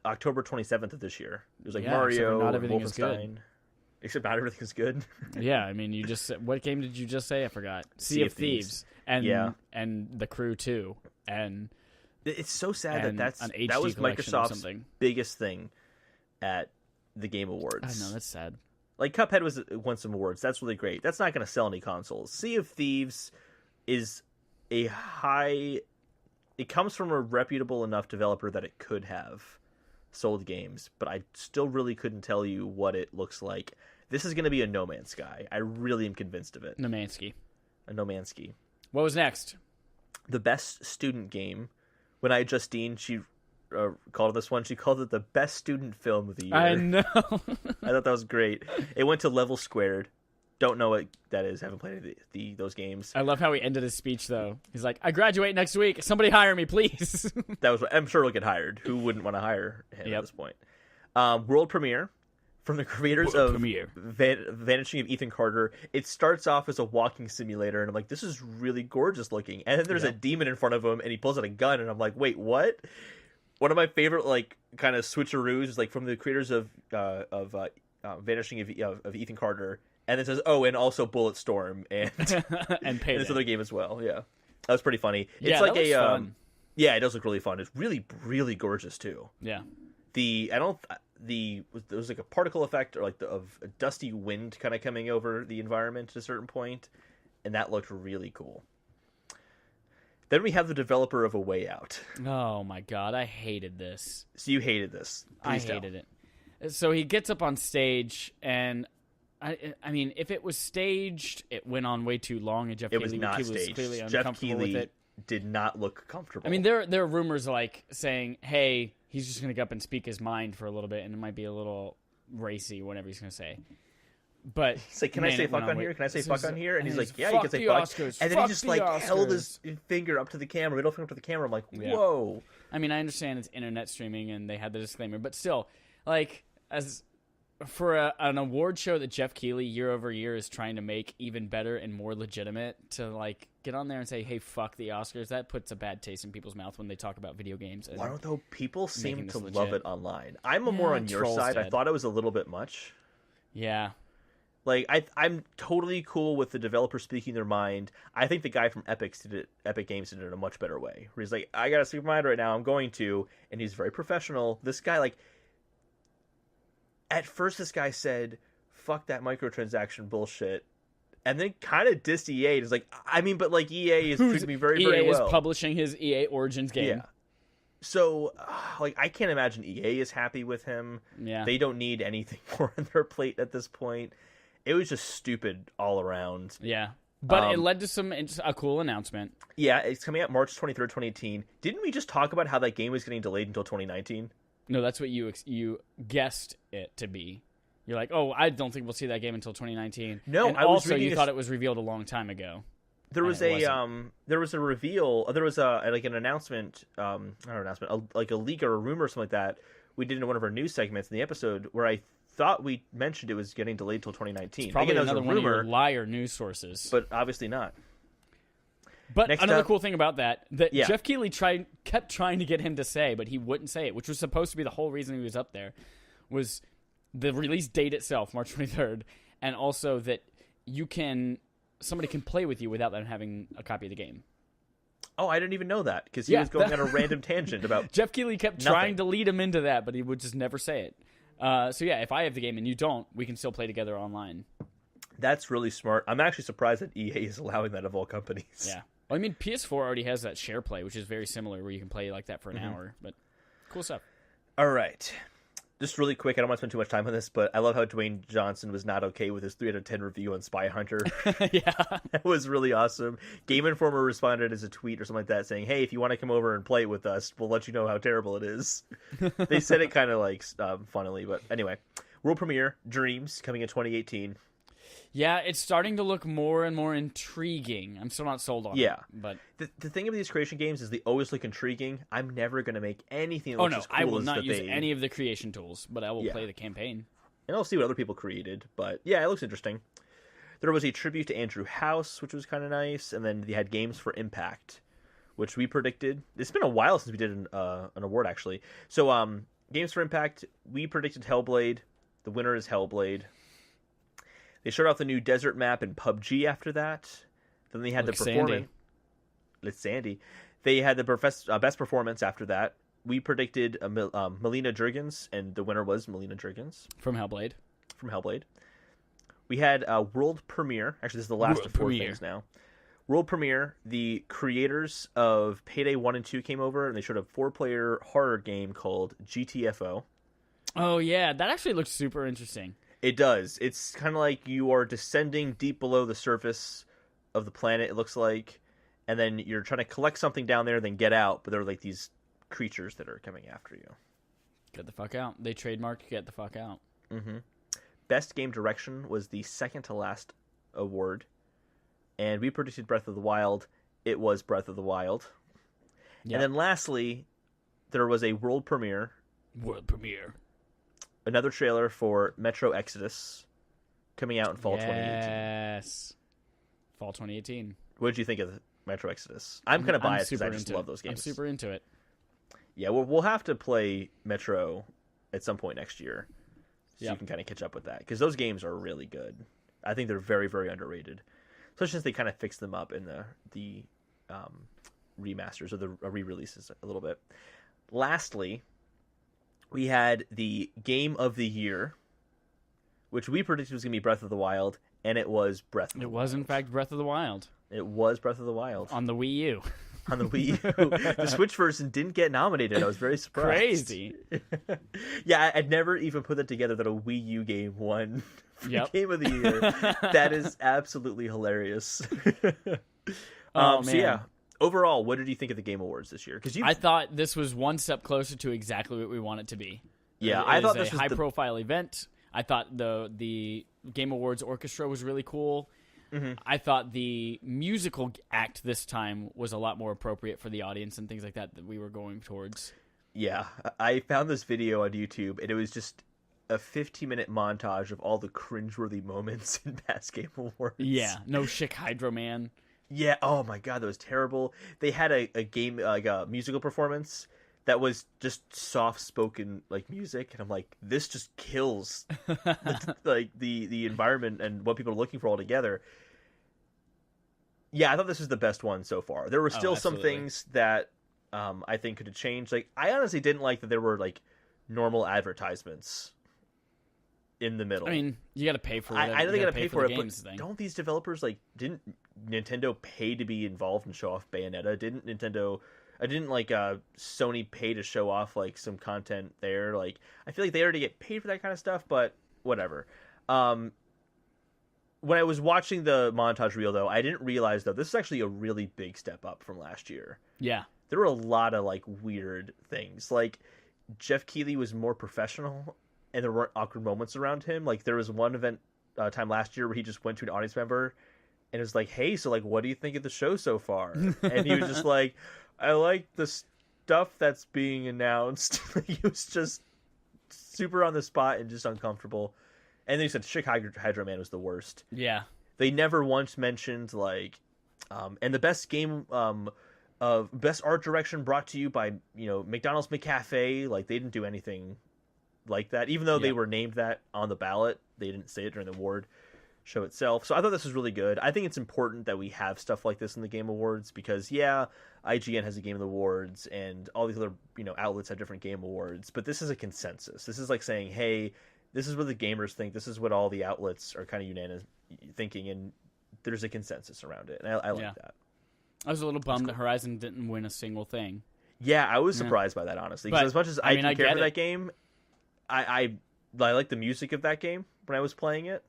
October 27th of this year. It was like Mario, not everything Wolfenstein. Is good. Except not everything is good. Yeah, I mean, you just said, what game did you just say? I forgot. Sea of Thieves. And The Crew 2. And it's so sad that was Microsoft's biggest thing at the Game Awards. I know, that's sad. Like, Cuphead won some awards. That's really great. That's not going to sell any consoles. Sea of Thieves is it comes from a reputable enough developer that it could have sold games, but I still really couldn't tell you what it looks like. This is going to be a No Man's Sky. I really am convinced of it. No Man's Sky. A No Man's Sky. What was next? The best student game. When Justine, she called this one, she called it the best student film of the year. I know. I thought that was great. It went to Level Squared. Don't know what that is. Haven't played those games. I love how he ended his speech, though. He's like, I graduate next week. Somebody hire me, please. I'm sure he'll get hired. Who wouldn't want to hire him at this point? World premiere from the creators of Vanishing of Ethan Carter. It starts off as a walking simulator, and I'm like, this is really gorgeous looking. And then there's a demon in front of him, and he pulls out a gun, and I'm like, wait, what? One of my favorite kind of switcheroos is from the creators of Vanishing of Ethan Carter. And it says, and also Bulletstorm and and this other game as well. Yeah, that was pretty funny. It's like fun. Yeah, it does look really fun. It's really, really gorgeous too. Yeah. There was like a particle effect or of a dusty wind kind of coming over the environment at a certain point, and that looked really cool. Then we have the developer of A Way Out. Oh my god, I hated this. So you hated this. I hated it. So he gets up on stage and I mean, if it was staged, it went on way too long, and Jeff It Keighley was not was staged. clearly Jeff uncomfortable with Keighley it. did not look comfortable. I mean, there are rumors like saying, "Hey, he's just going to go up and speak his mind for a little bit, and it might be a little racy, whatever he's going to say." But he's like, "Can I say fuck on here? Can I say fuck on here?" And he's like, "Yeah, you can say fuck." And then he just like held his finger up to the camera, middle finger up to the camera. I'm like, "Whoa!" I mean, I understand it's internet streaming, and they had the disclaimer, but still, like, as for an award show that Jeff Keighley year over year is trying to make even better and more legitimate, to like get on there and say, "Hey, fuck the Oscars," that puts a bad taste in people's mouth when they talk about video games. Why don't though? People seem to legit. love it online. I'm more on your side. I thought it was a little bit much. Yeah. Like I'm totally cool with the developer speaking their mind. I think the guy from Epic Games did it in a much better way. Where he's like, "I gotta speak my mind right now. I'm going to," and he's very professional. This guy, like, at first, this guy said, "Fuck that microtransaction bullshit," and then kind of dissed EA. He's like, "I mean, but like EA is treating me very, very well." EA is publishing his EA Origins game. Yeah. So, like, I can't imagine EA is happy with him. Yeah. They don't need anything more on their plate at this point. It was just stupid all around. Yeah. But it led to a cool announcement. Yeah, it's coming out March 23rd, 2018. Didn't we just talk about how that game was getting delayed until 2019? No, that's what you guessed it to be. You're like, "Oh, I don't think we'll see that game until 2019." No, and I was also reading you thought it was revealed a long time ago. There was a reveal. There was like an announcement. Not an announcement, like a leak or a rumor or something like that. We did in one of our news segments in the episode where I thought we mentioned it was getting delayed till 2019. It's probably Again, another one of your liar news sources, but obviously not. But another cool thing about that Jeff Keighley kept trying to get him to say, but he wouldn't say it, which was supposed to be the whole reason he was up there, was the release date itself, March 23rd, and also that somebody can play with you without them having a copy of the game. Oh, I didn't even know that, because he was going on a random tangent about Jeff Keighley kept trying to lead him into that, but he would just never say it. So yeah, if I have the game and you don't, we can still play together online. That's really smart. I'm actually surprised that EA is allowing that of all companies. Yeah. Well, I mean, PS4 already has that share play, which is very similar, where you can play like that for an hour. But cool stuff. All right. Just really quick, I don't want to spend too much time on this, but I love how Dwayne Johnson was not okay with his 3 out of 10 review on Spy Hunter. Yeah. That was really awesome. Game Informer responded as a tweet or something like that saying, "Hey, if you want to come over and play it with us, we'll let you know how terrible it is." They said it kind of like funnily, but anyway. World premiere, Dreams, coming in 2018. Yeah, it's starting to look more and more intriguing. I'm still not sold on it. But the thing about these creation games is they always look intriguing. I'm never going to make anything that looks as cool I will as not use any of the creation tools, but I will play the campaign. And I'll see what other people created. But yeah, it looks interesting. There was a tribute to Andrew House, which was kind of nice. And then they had Games for Impact, which we predicted. It's been a while since we did an award, actually. So Games for Impact, we predicted Hellblade. The winner is Hellblade. They showed off the new desert map in PUBG after that. Then they had the performance. It's Sandy. They had the best performance after that. We predicted Melina Jurgens, and the winner was Melina Jurgens. From Hellblade. We had a world premiere. Actually, this is the last of 4 things now. World premiere. The creators of Payday 1 and 2 came over, and they showed a 4-player horror game called GTFO. Oh, yeah. That actually looks super interesting. It does. It's kind of like you are descending deep below the surface of the planet, it looks like, and then you're trying to collect something down there, then get out, but there are like these creatures that are coming after you. Get the fuck out. They trademarked Get the Fuck Out. Mm-hmm. Best Game Direction was the second to last award, and we predicted Breath of the Wild. It was Breath of the Wild. Yep. And then lastly, there was a world premiere. Another trailer for Metro Exodus coming out in fall 2018. Yes. Fall 2018. What did you think of Metro Exodus? I'm kind of biased because I just love those games. I'm super into it. Yeah, we'll have to play Metro at some point next year so you can kind of catch up with that. Because those games are really good. I think they're very, very underrated. Especially since they kind of fixed them up in the remasters or the re-releases a little bit. Lastly, we had the Game of the Year, which we predicted was going to be Breath of the Wild, and it was Breath of the Wild. It was, in fact, Breath of the Wild. It was Breath of the Wild. On the Wii U. On the Wii U. The Switch version didn't get nominated. I was very surprised. Crazy. Yeah, I'd never even put that together that a Wii U game won Yep. Game of the Year. That is absolutely hilarious. Man. So yeah, overall, what did you think of the Game Awards this year? Because I thought this was one step closer to exactly what we want it to be. Yeah, I thought this was a high-profile event. I thought the Game Awards orchestra was really cool. Mm-hmm. I thought the musical act this time was a lot more appropriate for the audience and things like that we were going towards. Yeah, I found this video on YouTube, and it was just a 15-minute montage of all the cringeworthy moments in past Game Awards. Yeah, no Chick Hydro Man. Yeah, oh my god, that was terrible. They had a game, like a musical performance that was just soft-spoken like music, and I'm like, this just kills the environment and what people are looking for altogether. Yeah, I thought this was the best one so far. There were still some things that I think could have changed. Like, I honestly didn't like that there were like normal advertisements in the middle. I mean, you got to pay for it. I know they got to pay for it, but thing. Don't these developers didn't Nintendo pay to be involved and show off Bayonetta? Didn't Sony pay to show off like some content there? Like, I feel like they already get paid for that kind of stuff, but whatever. When I was watching the montage reel, though, I didn't realize, though, this is actually a really big step up from last year. Yeah. There were a lot of, like, weird things. Like, Jeff Keighley was more professional, and there weren't awkward moments around him. Like, there was one event time last year where he just went to an audience member and was like, hey, so, like, what do you think of the show so far? And he was just like, I like the stuff that's being announced. He was just super on the spot and just uncomfortable. And then he said Chick Hydro Man was the worst. Yeah. They never once mentioned, like, and the best game of best art direction brought to you by, McDonald's McCafe. Like, they didn't do anything like that. Even though they were named that on the ballot, they didn't say it during the award show itself. So I thought this was really good. I think it's important that we have stuff like this in the Game Awards because, yeah, IGN has a Game Awards and all these other, outlets have different Game Awards. But this is a consensus. This is like saying, hey, this is what the gamers think. This is what all the outlets are kind of unanimous thinking, and there's a consensus around it. And I like that. I was a little bummed that Horizon didn't win a single thing. Yeah, I was surprised by that, honestly. Because as much as I didn't care for that game, I liked the music of that game when I was playing it.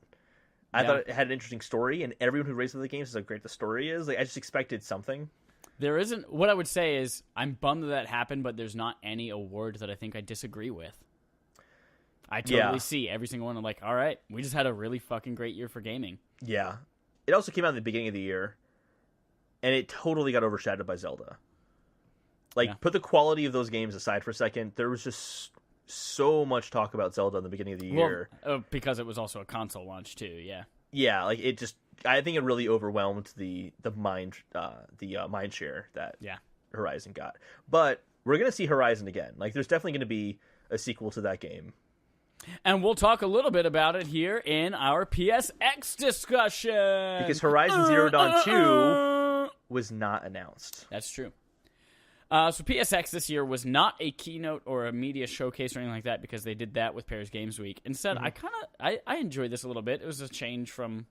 I thought it had an interesting story, and everyone who raised the game says how great the story is. Like, I just expected something. There isn't. What I would say is I'm bummed that happened, but there's not any award that I think I disagree with. I totally see every single one. I'm like, all right, we just had a really fucking great year for gaming. Yeah. It also came out at the beginning of the year, and it totally got overshadowed by Zelda. Like, put the quality of those games aside for a second. There was just so much talk about Zelda in the beginning of the year. Because it was also a console launch, too, yeah. Yeah, like, it just... I think it really overwhelmed the mind share that Horizon got. But we're going to see Horizon again. Like, there's definitely going to be a sequel to that game. And we'll talk a little bit about it here in our PSX discussion. Because Horizon Zero Dawn 2 was not announced. That's true. So PSX this year was not a keynote or a media showcase or anything like that because they did that with Paris Games Week. Instead, I enjoyed this a little bit. It was a change from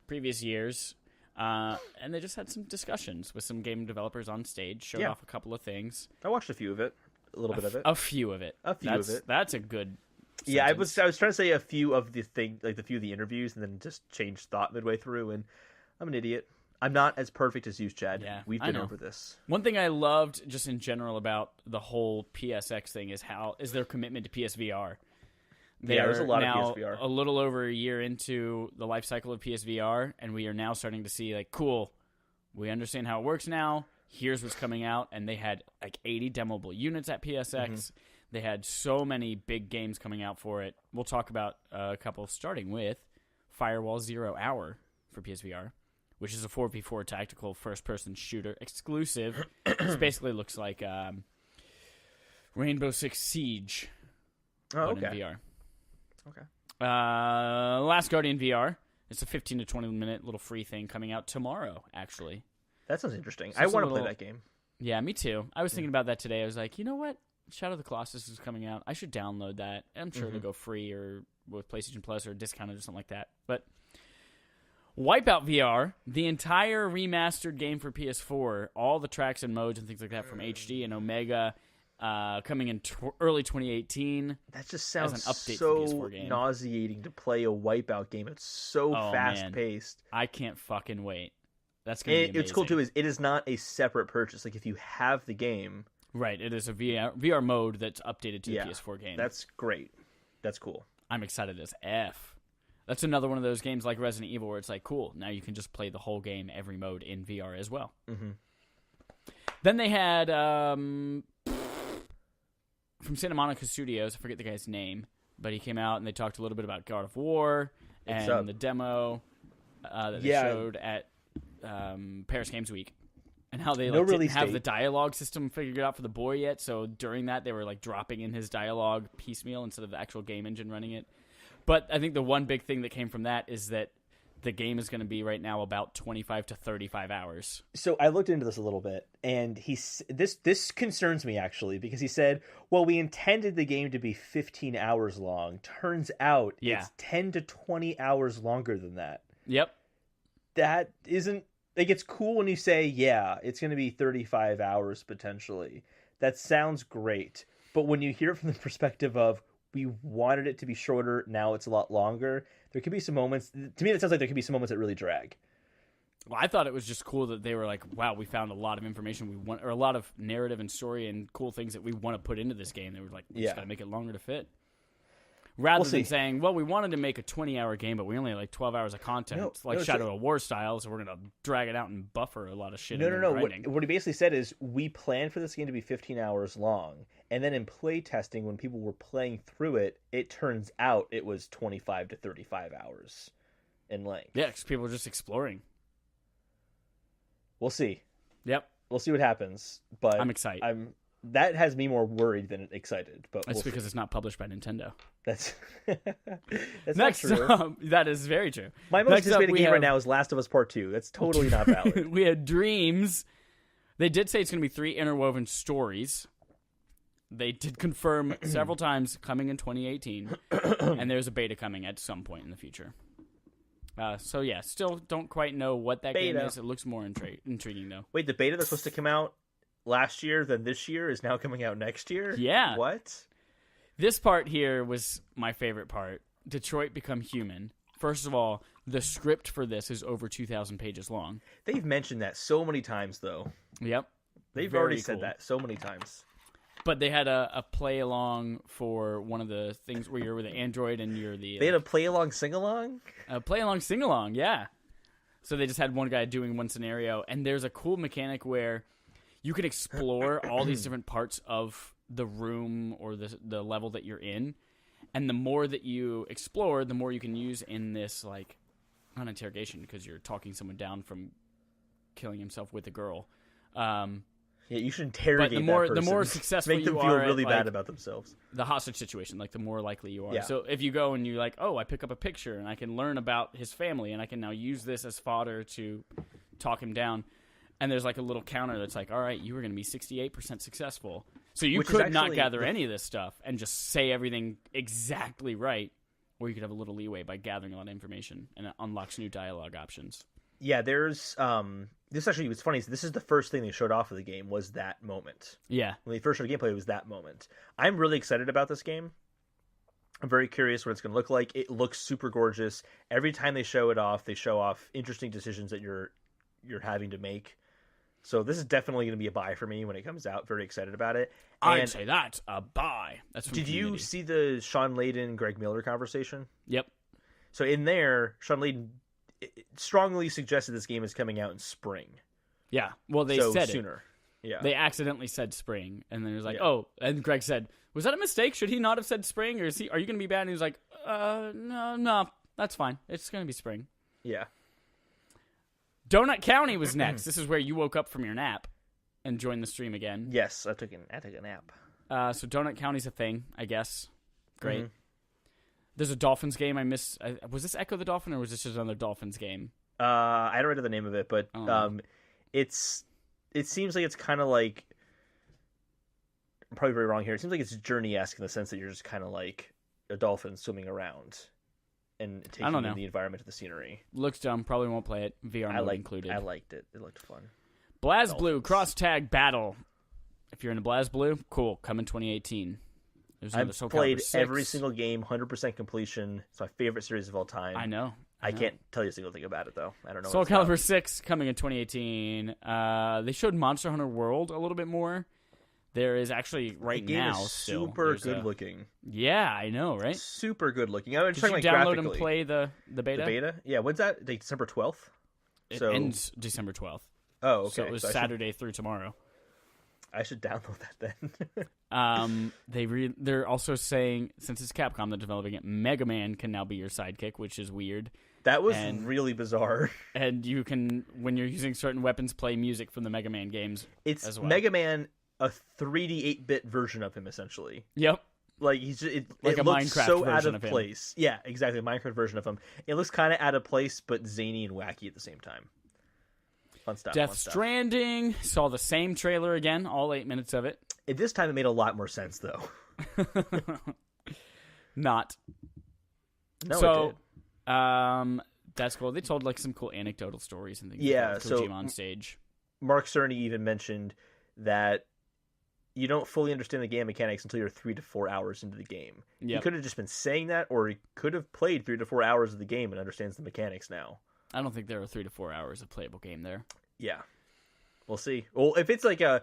previous years. And they just had some discussions with some game developers on stage, showed off a couple of things. I watched a few of it. A little bit of it. A few of it. That's a good sentence. Yeah, I was trying to say a few of the few of the interviews and then just changed thought midway through, and I'm an idiot. I'm not as perfect as you, Chad. Yeah, We've been over this. One thing I loved just in general about the whole PSX thing is their commitment to PSVR. There's a lot of PSVR. A little over a year into the life cycle of PSVR, and we are now starting to see, like, cool, we understand how it works now. Here's what's coming out. And they had, like, 80 demoable units at PSX. Mm-hmm. They had so many big games coming out for it. We'll talk about a couple, starting with Firewall 0 Hour for PSVR, which is a 4v4 tactical first-person shooter exclusive. It basically looks like Rainbow Six Siege in VR. Okay. Last Guardian VR. It's a 15 to 20-minute little free thing coming out tomorrow, actually. That sounds interesting. So I want to play that game. Yeah, me too. I was thinking about that today. I was like, you know what? Shadow of the Colossus is coming out. I should download that. I'm sure it'll go free or with PlayStation Plus or discounted or something like that. But Wipeout VR, the entire remastered game for PS4, all the tracks and modes and things like that from HD and Omega coming in early 2018. That just sounds as an update so to the PS4 game. nauseating to play a Wipeout game. It's so fast-paced. I can't fucking wait. That's going to be amazing. It's cool, too, is it is not a separate purchase. Like, if you have the game... Right, it is a VR mode that's updated to the PS4 game. That's great. That's cool. I'm excited as F. That's another one of those games like Resident Evil where it's like, cool, now you can just play the whole game, every mode in VR as well. Mm-hmm. Then they had, from Santa Monica Studios, I forget the guy's name, but he came out and they talked a little bit about God of War and the demo that they showed at Paris Games Week. And how they didn't have the dialogue system figured out for the boy yet, so during that they were like dropping in his dialogue piecemeal instead of the actual game engine running it. But I think the one big thing that came from that is that the game is going to be right now about 25 to 35 hours. So I looked into this a little bit, and this concerns me actually, because he said, well, we intended the game to be 15 hours long. Turns out it's 10 to 20 hours longer than that. Yep. That isn't... Like, it's cool when you say, yeah, it's going to be 35 hours potentially. That sounds great. But when you hear it from the perspective of, we wanted it to be shorter, now it's a lot longer, there could be some moments... To me, it sounds like there could be some moments that really drag. Well, I thought it was just cool that they were like, wow, we found a lot of information we want, or a lot of narrative and story and cool things that we want to put into this game. They were like, we just got to make it longer to fit. Rather than saying, well, we wanted to make a 20-hour game, but we only had like 12 hours of content, like Shadow of War style, so we're going to drag it out and buffer a lot of shit. No. What he basically said is, we planned for this game to be 15 hours long, and then in play testing, when people were playing through it, it turns out it was 25 to 35 hours in length. Yeah, because people were just exploring. We'll see. Yep. We'll see what happens, but I'm excited. That has me more worried than excited. But that's because it's not published by Nintendo. That's Next, not true. That is very true. My most anticipated game right now is Last of Us Part 2. That's totally not valid. We had Dreams. They did say it's going to be 3 interwoven stories. They did confirm several times coming in 2018, and there's a beta coming at some point in the future. So yeah, still don't quite know what that game is. It looks more intriguing though. Wait, the beta that's supposed to come out last year than this year is now coming out next year? Yeah. What? This part here was my favorite part. Detroit Become Human. First of all, the script for this is over 2,000 pages long. They've mentioned that so many times, though. Yep. They've already said that so many times. But they had a play-along for one of the things where you're with the android and you're the... They had a play-along, sing-along? A play-along, sing-along, yeah. So they just had one guy doing one scenario, and there's a cool mechanic where you can explore all these different parts of the room or the level that you're in, and the more that you explore, the more you can use in this, like, not interrogation, because you're talking someone down from killing himself with a girl. Yeah, you should interrogate that person. The more successful you are, make them feel really bad about themselves. The hostage situation, like the more likely you are. Yeah. So if you go and you're like, oh, I pick up a picture and I can learn about his family and I can now use this as fodder to talk him down. And there's like a little counter that's like, all right, you were going to be 68% successful. So you could not gather any of this stuff and just say everything exactly right, or you could have a little leeway by gathering a lot of information, and it unlocks new dialogue options. Yeah, there's this actually was funny. This is the first thing they showed off of the game was that moment. Yeah. When they first showed gameplay, it was that moment. I'm really excited about this game. I'm very curious what it's going to look like. It looks super gorgeous. Every time they show it off, they show off interesting decisions that you're having to make. So this is definitely going to be a buy for me when it comes out. Very excited about it. I'd say that's a buy. That's from Did Community. You see the Sean Layden, Greg Miller conversation? Yep. So in there, Sean Layden strongly suggested this game is coming out in spring. Yeah. Well, they said sooner. It. Yeah. They accidentally said spring, and then it was like, oh, and Greg said, was that a mistake? Should he not have said spring, or are you going to be bad? And he was like, no, that's fine. It's going to be spring. Yeah. Donut County was next. This is where you woke up from your nap and joined the stream again. Yes, I took a nap. So Donut County's a thing, I guess. Great. Mm-hmm. There's a Dolphins game I missed. Was this Echo the Dolphin, or was this just another Dolphins game? I don't know the name of it, but it seems like it's kind of like, I'm probably very wrong here. It seems like it's Journey-esque in the sense that you're just kind of like a dolphin swimming around and taking in the environment of the scenery. Looks dumb. Probably won't play it. VR mode included. I liked it. It looked fun. BlazBlue Cross Tag Battle. If you're in a BlazBlue, cool. Come in 2018. I've played every single game, 100% completion. It's my favorite series of all time. I know. I can't tell you a single thing about it, though. I don't know. Soul Calibur 6 coming in 2018. They showed Monster Hunter World a little bit more. There is actually right now still super good looking. Yeah, I know, right? Super good looking. I'm just Did you talking download graphically. and play the beta? The beta? Yeah. When's that? December 12th. It ends December 12th. Oh, okay. So it was Saturday through tomorrow. I should download that then. They're also saying, since it's Capcom that's developing it, Mega Man can now be your sidekick, which is weird. That was really bizarre. And you can, when you're using certain weapons, play music from the Mega Man games. It's as well. Mega Man, a 3D 8-bit version of him, essentially. Yep. Like he's it like a looks Minecraft so version out of of him. place. Yeah, exactly, a Minecraft version of him. It looks kind of out of place, but zany and wacky at the same time. Fun stuff. Death Stranding, saw the same trailer again, all 8 minutes of it. At this time, it made a lot more sense, though. Not. No, so, it did. That's cool. They told like some cool anecdotal stories and things. Yeah, like that with Kojima on stage. Mark Cerny even mentioned that you don't fully understand the game mechanics until you're 3 to 4 hours into the game. Yep. He could have just been saying that, or he could have played 3 to 4 hours of the game and understands the mechanics now. I don't think there are 3 to 4 hours of playable game there. Yeah, we'll see. Well, if it's like a,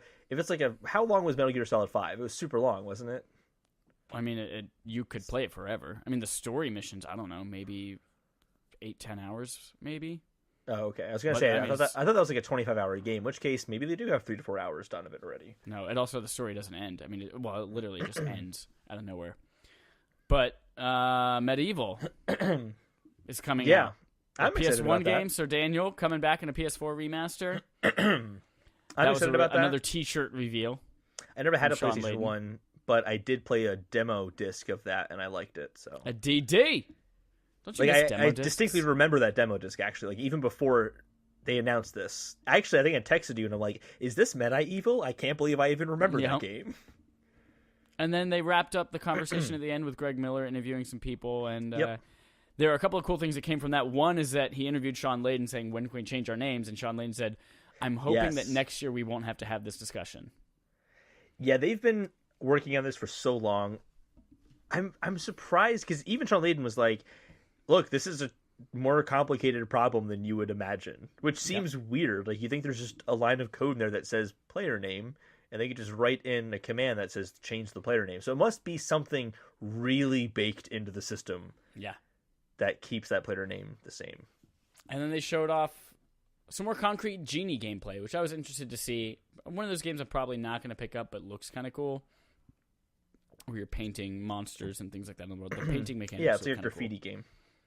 how long was Metal Gear Solid 5? It was super long, wasn't it? I mean, you could play it forever. I mean, the story missions, I don't know, maybe 8-10 hours, maybe. Oh, okay. I was gonna say, I thought that was like a 25-hour game. In which case, maybe they do have 3 to 4 hours done of it already. No, and also the story doesn't end. I mean, it literally just ends out of nowhere. But Medieval is coming out. I'm excited about PS1 game, Sir Daniel coming back in a PS4 remaster. I'm excited about that. Another T-shirt reveal. I never had a PlayStation 1, but I did play a demo disc of that, and I liked it. So a DD. Don't you miss demo I discs? distinctly remember that demo disc, actually. Like, even before they announced this. Actually, I think I texted you, and I'm like, is this Medieval? I can't believe I even remember that game. And then they wrapped up the conversation at the end with Greg Miller interviewing some people, and there are a couple of cool things that came from that. One is that he interviewed Sean Layden saying, when can we change our names? And Sean Layden said, I'm hoping that next year we won't have to have this discussion. Yeah, they've been working on this for so long. I'm surprised, because even Sean Layden was like, look, this is a more complicated problem than you would imagine, which seems weird. Like, you think there's just a line of code in there that says player name, and they could just write in a command that says change the player name. So it must be something really baked into the system. Yeah. That keeps that player name the same. And then they showed off some more concrete Genie gameplay, which I was interested to see. One of those games I'm probably not going to pick up, but looks kind of cool. Where you're painting monsters and things like that in the world. The painting mechanics. Yeah, it's like a graffiti game.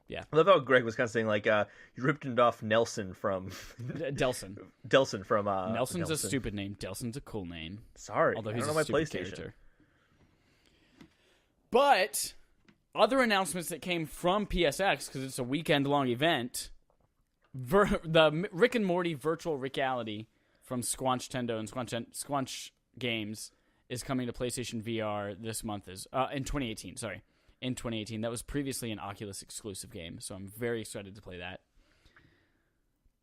Yeah. I love how Greg was kind of saying, like, you ripped it off Nelson from... Delson. Delson from... Nelson's a stupid name. Delson's a cool name. Sorry. Although I he's don't know a my PlayStation. Character. But other announcements that came from PSX, because it's a weekend-long event, the Rick and Morty virtual reality from Squanch Tendo and Squanch Games is coming to PlayStation VR this month. In 2018, sorry. In 2018. That was previously an Oculus exclusive game, so I'm very excited to play that.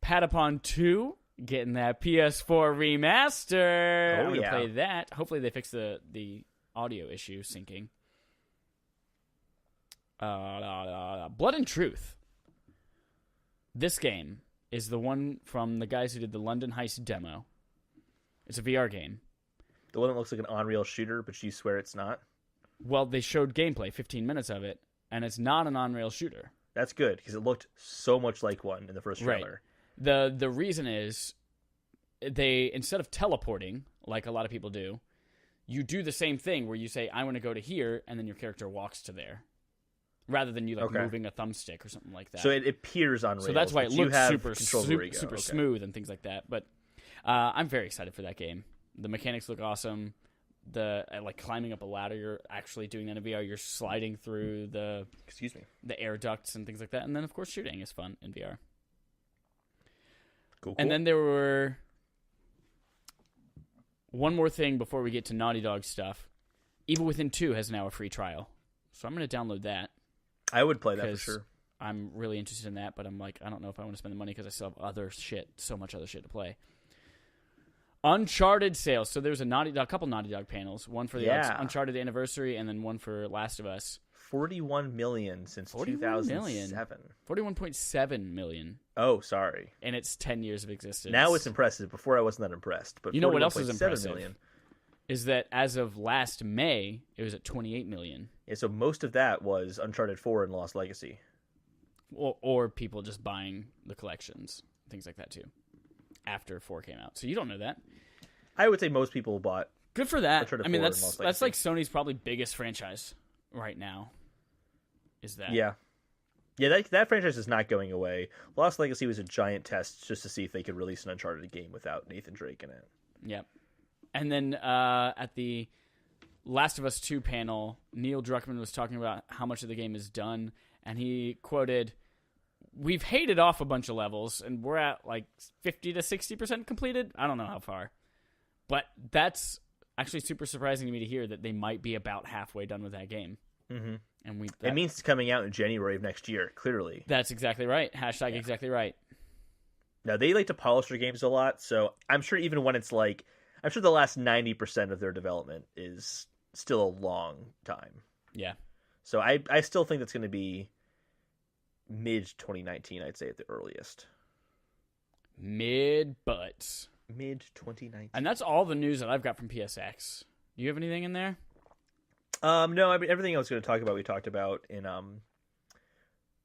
Patapon 2, getting that PS4 remaster. I'm going to play that. Hopefully they fix the audio issue syncing. Blood and Truth. This game is the one from the guys who did the London Heist demo. It's a VR game. The one that looks like an on-rail shooter, but you swear it's not? Well, they showed gameplay, 15 minutes of it, and it's not an on-rail shooter. That's good, because it looked so much like one in the first trailer. Right. The reason is, they, instead of teleporting, like a lot of people do, you do the same thing where you say, I want to go to here, and then your character walks to there. Rather than you moving a thumbstick or something like that. So it appears on rails. So that's why it looks super okay. smooth and things like that. But I'm very excited for that game. The mechanics look awesome. The like climbing up a ladder, you're actually doing that in VR. You're sliding through the air ducts and things like that. And then of course shooting is fun in VR. Cool. And then there were one more thing before we get to Naughty Dog stuff. Evil Within 2 has now a free trial, so I'm going to download that. I would play that for sure. I'm really interested in that, but I'm like, I don't know if I want to spend the money because I still have so much other shit to play. Uncharted sales. So there's a couple Naughty Dog panels. One for the Uncharted anniversary, and then one for Last of Us. 41 million since 2007. 41.7 million. Oh, sorry. And it's 10 years of existence. Now it's impressive. Before I wasn't that impressed. But you know what else is impressive? Million. Is that as of last May, it was at 28 million. Yeah, so most of that was Uncharted 4 and Lost Legacy. Or people just buying the collections. Things like that, too. After 4 came out. So you don't know that. I would say most people bought. Good for that. Uncharted I mean, 4 that's like Sony's probably biggest franchise right now. Is that? Yeah. Yeah, that franchise is not going away. Lost Legacy was a giant test just to see if they could release an Uncharted game without Nathan Drake in it. Yep. And then at the Last of Us 2 panel, Neil Druckmann was talking about how much of the game is done, and he quoted, "We've hated off a bunch of levels, and we're at like 50 to 60% completed. I don't know how far. But that's actually super surprising to me to hear that they might be about halfway done with that game." Mm-hmm. And it means it's coming out in January of next year, clearly. That's exactly right. Hashtag exactly right. Now, they like to polish their games a lot, so I'm sure even when it's like, I'm sure the last 90% of their development is still a long time. Yeah. So I still think that's going to be mid-2019, I'd say, at the earliest. Mid-2019. And that's all the news that I've got from PSX. Do you have anything in there? No, I mean, everything I was going to talk about, we talked about in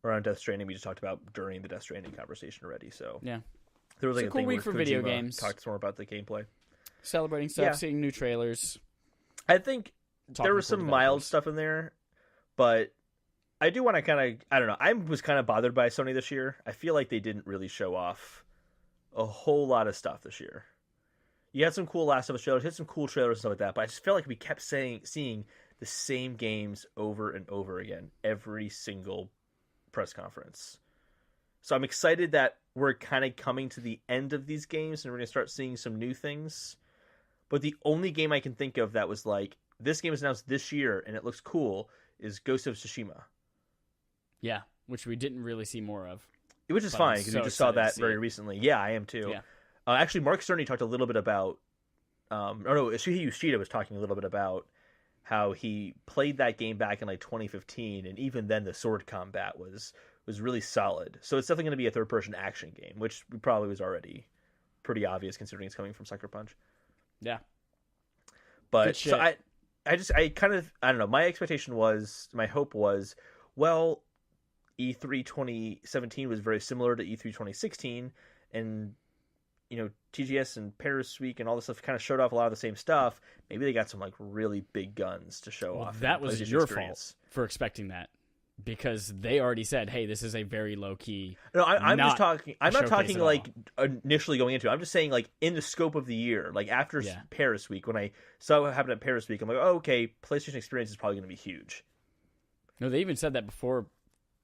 around Death Stranding. We just talked about during the Death Stranding conversation already. So yeah, there was like a cool week for video games. Talked more about the gameplay, celebrating stuff, seeing new trailers. I think there was some mild stuff in there, but I do want to kind of, I don't know. I was kind of bothered by Sony this year. I feel like they didn't really show off a whole lot of stuff this year. You had some cool Last of Us trailers, you had some cool trailers and stuff like that, but I just felt like we kept seeing the same games over and over again every single press conference. So I'm excited that we're kind of coming to the end of these games and we're going to start seeing some new things. But the only game I can think of that was like, this game is announced this year and it looks cool is Ghost of Tsushima. Yeah, which we didn't really see more of. Which is fine because we just saw that very recently. Yeah, I am too. Yeah. Actually, Mark Cerny talked a little bit about... Shuhei Yoshida was talking a little bit about how he played that game back in like 2015, and even then the sword combat was really solid. So it's definitely going to be a third-person action game, which probably was already pretty obvious considering it's coming from Sucker Punch. Yeah. But so I don't know. My expectation was, my hope was, well, E3 2017 was very similar to E3 2016, and TGS and Paris Week and all this stuff kind of showed off a lot of the same stuff. Maybe they got some like really big guns to show off. That was your fault for expecting that, because they already said, "Hey, this is a very low key." No, I'm just talking. I'm not talking like initially going into it. I'm just saying like in the scope of the year, like after Paris Week, when I saw what happened at Paris Week, I'm like, oh, okay, PlayStation Experience is probably going to be huge. No, they even said that before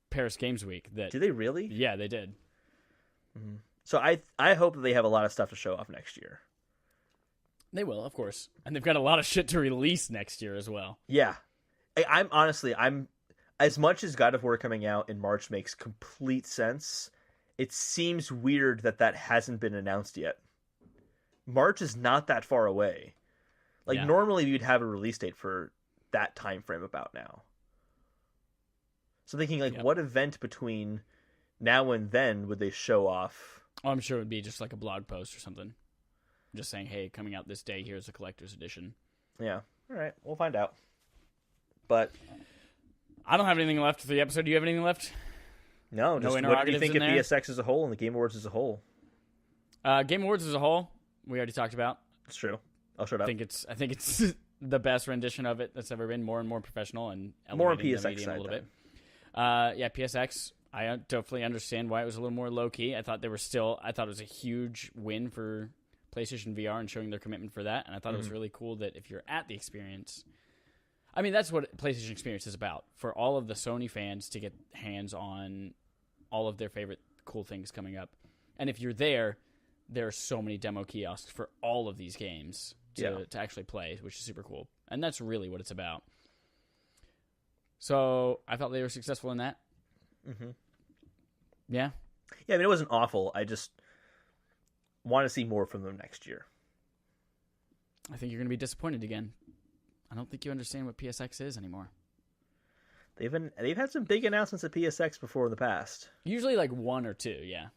Paris Games Week. Did they really? Yeah, they did. Mm-hmm. So I hope that they have a lot of stuff to show off next year. They will, of course. And they've got a lot of shit to release next year as well. Yeah. I'm honestly, as much as God of War coming out in March makes complete sense, it seems weird that hasn't been announced yet. March is not that far away. Normally you'd have a release date for that time frame about now. So thinking what event between now and then would they show off? Oh, I'm sure it would be just like a blog post or something. Just saying, hey, coming out this day, here's a collector's edition. Yeah. All right. We'll find out. But I don't have anything left for the episode. Do you have anything left? No. Just what do you think of PSX as a whole and the Game Awards as a whole? Game Awards as a whole, we already talked about. It's true. I'll shut up. I think it's the best rendition of it that's ever been. More and more professional and more on PSX side, a little bit. PSX. I definitely understand why it was a little more low-key. I thought it was a huge win for PlayStation VR and showing their commitment for that. And I thought it was really cool that if you're at the experience... I mean, that's what PlayStation Experience is about. For all of the Sony fans to get hands on all of their favorite cool things coming up. And if you're there are so many demo kiosks for all of these games to actually play, which is super cool. And that's really what it's about. So I thought they were successful in that. Mm-hmm. Yeah. Yeah, I mean, it wasn't awful. I just want to see more from them next year. I think you're going to be disappointed again. I don't think you understand what PSX is anymore. They've had some big announcements at PSX before in the past. Usually like 1 or 2, yeah.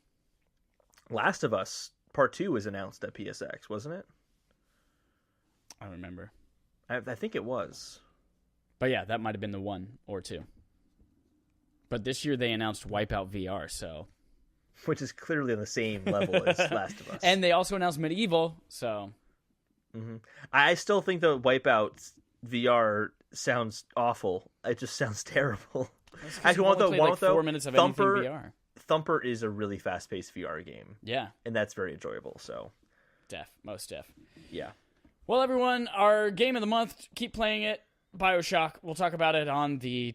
Last of Us Part 2 was announced at PSX, wasn't it? I don't remember. I think it was. But yeah, that might have been the 1 or 2. But this year they announced Wipeout VR, so... Which is clearly on the same level as Last of Us. And they also announced Medieval, so... Mm-hmm. I still think the Wipeout VR sounds awful. It just sounds terrible. Actually, one with 4 minutes of VR. Thumper is a really fast-paced VR game. Yeah. And that's very enjoyable, so... Most def. Yeah. Well, everyone, our game of the month, keep playing it, BioShock. We'll talk about it on the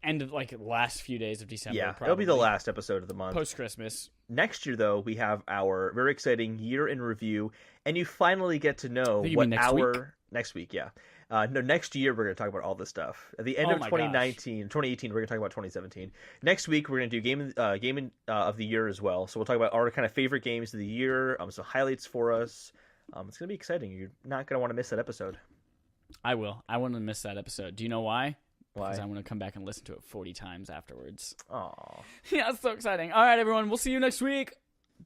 end of, last few days of December. Yeah, probably. it'll be the last episode of the month. Post-Christmas. Next year, though, we have our very exciting year in review, and you finally get to know what next our... Week? Next week, yeah. No, next year we're going to talk about all this stuff. At the end of 2018, we're going to talk about 2017. Next week we're going to do game of the year as well. So we'll talk about our kind of favorite games of the year, some highlights for us. It's going to be exciting. You're not going to want to miss that episode. I will. I want to miss that episode. Do you know why? Why? Because I want to come back and listen to it 40 times afterwards. Aw. Yeah, it's so exciting. All right, everyone. We'll see you next week.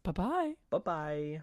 Bye-bye. Bye-bye.